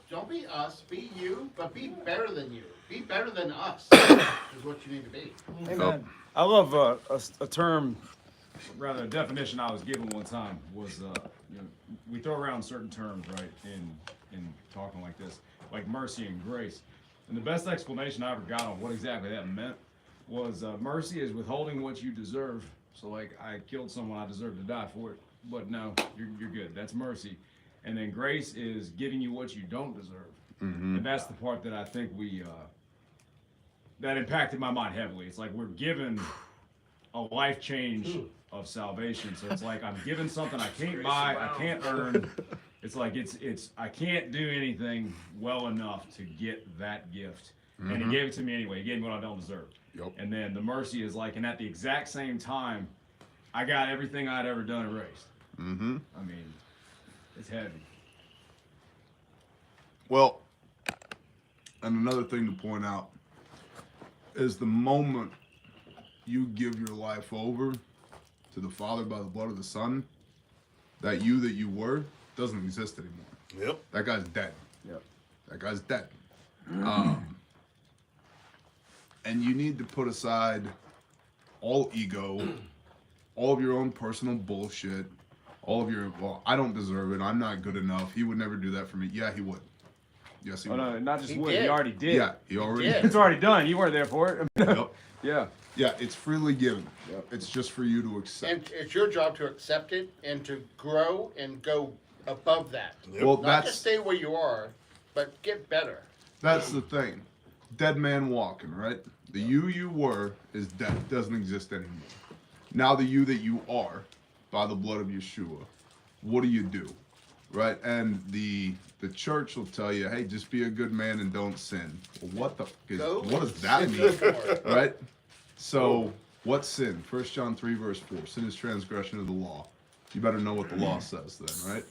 Don't be us. Be you, but be better than you. Be better than us. Is what you need to be. Amen. I love a term, rather a definition I was given one time was, you know, we throw around certain terms, right, in talking like this, like mercy and grace. And the best explanation I ever got on what exactly that meant was mercy is withholding what you deserve. So like I killed someone, I deserve to die for it. But no, you're good. That's mercy. And then grace is giving you what you don't deserve. Mm-hmm. And that's the part that I think that impacted my mind heavily. It's like we're given a life change of salvation. So it's like I'm given something I can't buy, I can't earn. It's like it's I can't do anything well enough to get that gift. And he gave it to me anyway. He gave me what I don't deserve. Yep. And then the mercy is like, and at the exact same time, I got everything I'd ever done erased. Mm-hmm. I mean, it's heavy. Well, and another thing to point out is the moment you give your life over to the Father by the blood of the Son, that you were doesn't exist anymore. Yep. That guy's dead. Yep. That guy's dead. And you need to put aside all ego, all of your own personal bullshit, all of your, well, I don't deserve it, I'm not good enough, he would never do that for me. Yeah, he would. Yes, he would. No, not just He would, did. he already did. Yeah, he already did. It's already done. You weren't there for it. Yep. Yeah. Yeah, it's freely given. Yep. It's just for you to accept. And it's your job to accept it and to grow and go above that. Well, Not just stay where you are, but get better. that's the thing. Dead man walking, right? The you were is dead. Doesn't exist anymore. Now the you that you are, by the blood of Yeshua, what do? Right? And the church will tell you, hey, just be a good man and don't sin. Well, what does that mean? Right? So, what's sin? 1 John 3, verse 4. Sin is transgression of the law. You better know what the law says then, right?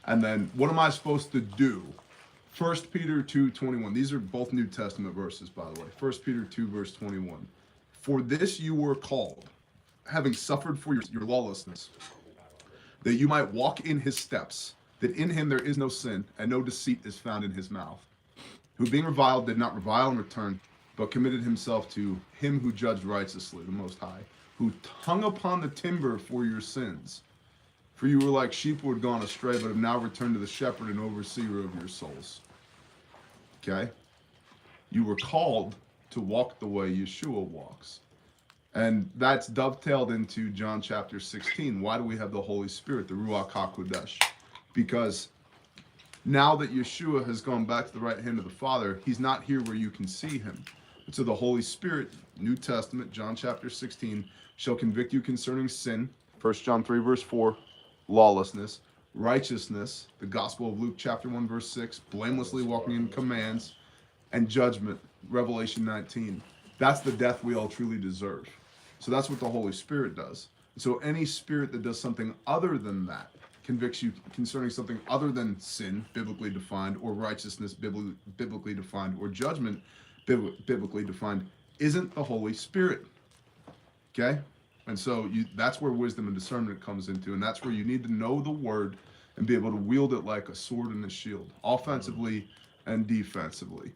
And then, what am I supposed to do? 1 Peter 2:21. These are both New Testament verses, by the way. 1 Peter 2, verse 21. For this you were called, having suffered for your lawlessness, that you might walk in his steps, that in him there is no sin, and no deceit is found in his mouth. Who being reviled did not revile in return, but committed himself to him who judged righteously, the Most High, who hung upon the timber for your sins. For you were like sheep who had gone astray, but have now returned to the shepherd and overseer of your souls. Okay? You were called to walk the way Yeshua walks. And that's dovetailed into John chapter 16. Why do we have the Holy Spirit, the Ruach HaKodesh? Because now that Yeshua has gone back to the right hand of the Father, he's not here where you can see him. And so the Holy Spirit, New Testament, John chapter 16, shall convict you concerning sin, 1 John 3, verse 4, lawlessness, righteousness, the Gospel of Luke chapter 1, verse 6, blamelessly walking in commands, and judgment, Revelation 19. That's the death we all truly deserve. So that's what the Holy Spirit does. So any spirit that does something other than that, convicts you concerning something other than sin, biblically defined, or righteousness, biblically defined, or judgment, biblically defined, isn't the Holy Spirit. Okay? And so that's where wisdom and discernment comes into, and that's where you need to know the word and be able to wield it like a sword and a shield, offensively and defensively.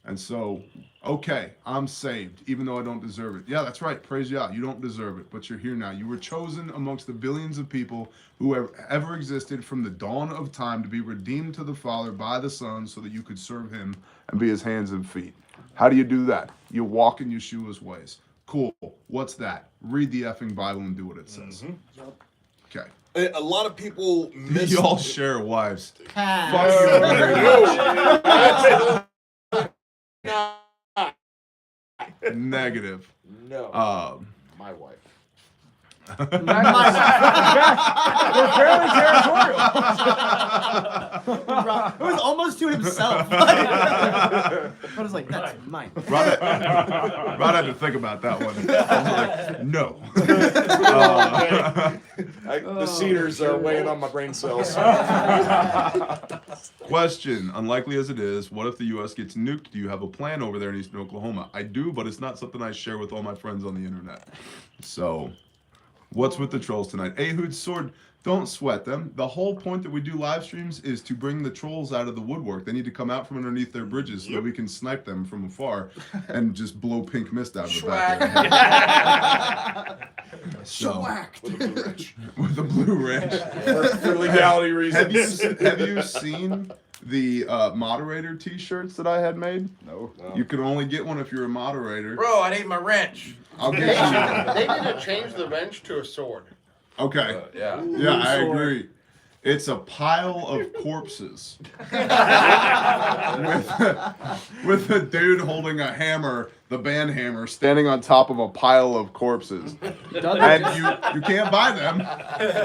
And so, okay, I'm saved, even though I don't deserve it. Yeah, that's right. Praise Yah. You don't deserve it, but you're here now. You were chosen amongst the billions of people who have ever existed from the dawn of time to be redeemed to the Father by the Son so that you could serve him and be his hands and feet. How do you do that? You walk in Yeshua's ways. Cool. What's that? Read the effing Bible and do what it says. Okay. A lot of people miss. Y'all share wives. Pass. Negative. No. My wife. We're fairly territorial. It was almost to himself. I was like, that's mine. Rod had to think about that one. I was like, no. The cedars are weighing on my brain cells. Question, unlikely as it is, what if the U.S. gets nuked? Do you have a plan over there in eastern Oklahoma? I do, but it's not something I share with all my friends on the internet. So, what's with the trolls tonight? Ehud's sword, don't sweat them. The whole point that we do live streams is to bring the trolls out of the woodwork. They need to come out from underneath their bridges so that we can snipe them from afar and just blow pink mist out of the back of their head. So, with a blue wrench. For legality reasons. Have you seen the moderator t-shirts that I had made? No. You can only get one if you're a moderator. Bro, I need my wrench. I'll get you. They need to change the wrench to a sword. Okay. Yeah. Yeah, I agree. It's a pile of corpses with a dude holding a hammer, the band hammer, standing on top of a pile of corpses. And you can't buy them.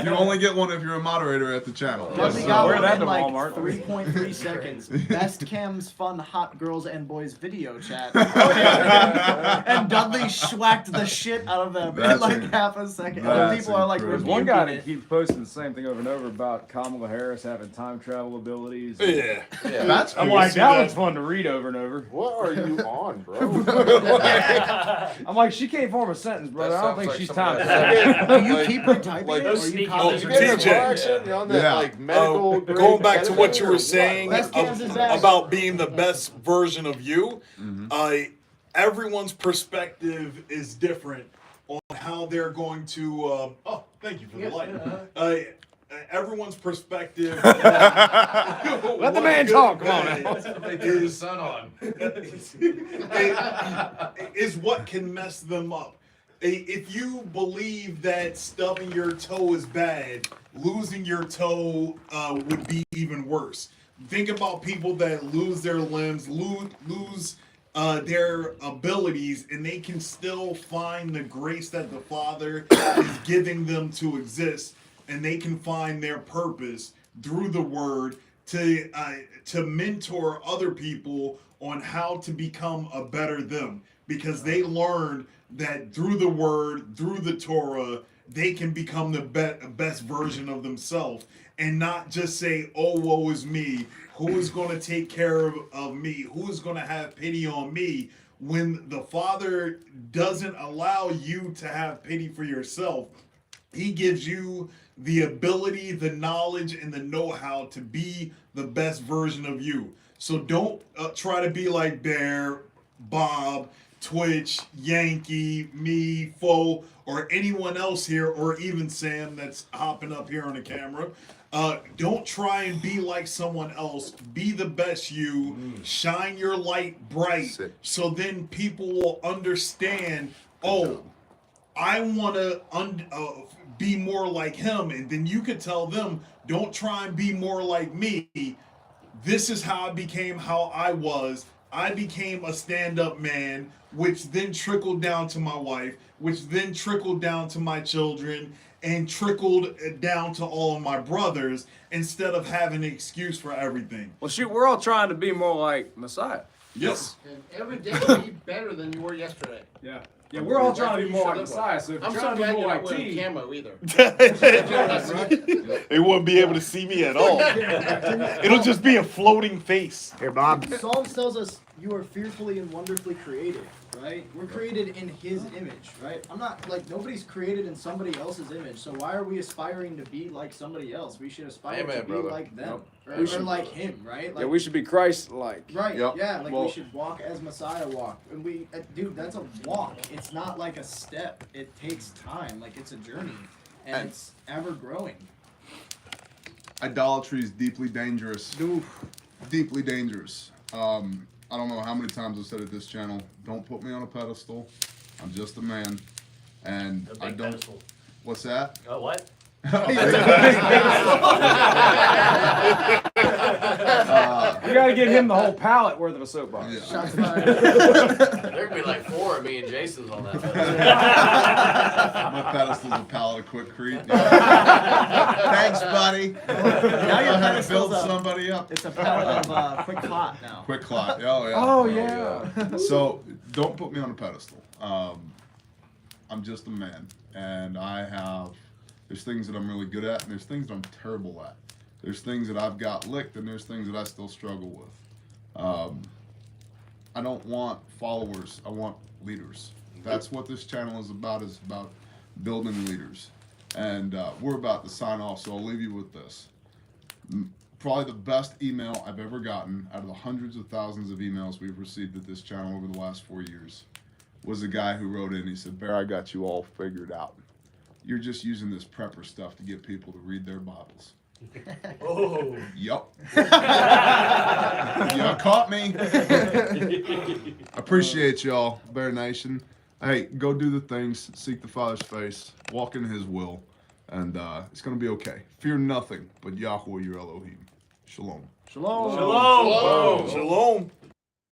You only get one if you're a moderator at the channel. Dudley So- got Wear one that in to like Walmart. 3.3 seconds. Best Cam's fun hot girls and boys video chat. And Dudley schwacked the shit out of them in That's like in- half a second. that's And people are like incredible. There's one guy rebuking that it. keeps posting the same thing over and over about Kamala Harris having time travel abilities. Yeah. That's I'm cool. like, see that that. one's fun to read over and over. What are you on, bro? I'm like, she can't form a sentence, brother. I don't think she's time Do travel. you keep retyping like it? Or those you sneaky copy little it? You getting a TJ. car accident? You're on that Yeah. like medical grade Going back to what you ketamine were or saying what? Best Cam's is best. about being the best version of you, everyone's perspective is different on how they're going to. Oh, thank you for the light. Everyone's perspective. Let the man talk. Come on, man. Turn the sun on. is what can mess them up. If you believe that stubbing your toe is bad, losing your toe would be even worse. Think about people that lose their limbs, lose their abilities, and they can still find the grace that the Father is giving them to exist, and they can find their purpose through the Word to mentor other people on how to become a better them, because they learned that through the Word, through the Torah, they can become the best version of themselves, and not just say, "Oh, woe is me. Who is going to take care of me? Who is going to have pity on me?" When the Father doesn't allow you to have pity for yourself, He gives you the ability, the knowledge, and the know-how to be the best version of you. So don't try to be like Bear, Bob, Twitch, Yankee, me, Foe, or anyone else here, or even Sam that's hopping up here on the camera. Don't try and be like someone else. Be the best you. Shine your light bright, so then people will understand, oh, I want to be more like him. And then you could tell them, don't try and be more like me. This is how I became how I was. I became a stand-up man, which then trickled down to my wife, which then trickled down to my children, and trickled down to all of my brothers, instead of having an excuse for everything. Well, shoot, we're all trying to be more like Messiah. Yes. And every day be better than you were yesterday. Yeah. Yeah, we're all trying to be more like Messiah. So if I'm you're so trying to glad be you're more not like wearing T, camo either. They wouldn't be able to see me at all. It'll just be a floating face. Here, Bob. Psalms tells us you are fearfully and wonderfully created, right? We're created in His image, right? I'm not, like, nobody's created in somebody else's image, so why are we aspiring to be like somebody else? We should aspire Amen, to be brother. like them, We or should- like Him, right? Like, yeah, we should be Christ-like. right, Yep. yeah, like Well- we should walk as Messiah walked. And we, dude, that's a walk. It's not like a step. It takes time. Like, it's a journey, and it's ever growing. Idolatry is deeply dangerous. Deeply dangerous. I don't know how many times I've said at this channel, don't put me on a pedestal. I'm just a man. And A I big don't. pedestal. What's that? Oh, what? You gotta give him the whole pallet worth of a soapbox. Yeah. There could be like 4 of me and Jason's on that. My pedestal's a pallet of Quickcrete. Thanks, buddy. Now your I had to pedestal's build up. somebody up. It's a pallet of quick clot now. Quick clot. Oh yeah. Oh, yeah. So don't put me on a pedestal. I'm just a man, and there's things that I'm really good at, and there's things that I'm terrible at. There's things that I've got licked, and there's things that I still struggle with. I don't want followers. I want leaders. That's what this channel is about building leaders. And we're about to sign off, so I'll leave you with this. Probably the best email I've ever gotten out of the hundreds of thousands of emails we've received at this channel over the last 4 years was a guy who wrote in. He said, "Bear, I got you all figured out. You're just using this prepper stuff to get people to read their Bibles." Oh. Yup. Y'all caught me. Appreciate y'all, Bear Nation. Hey, go do the things, seek the Father's face, walk in His will, and it's going to be okay. Fear nothing but Yahweh your Elohim. Shalom. Shalom. Shalom. Shalom.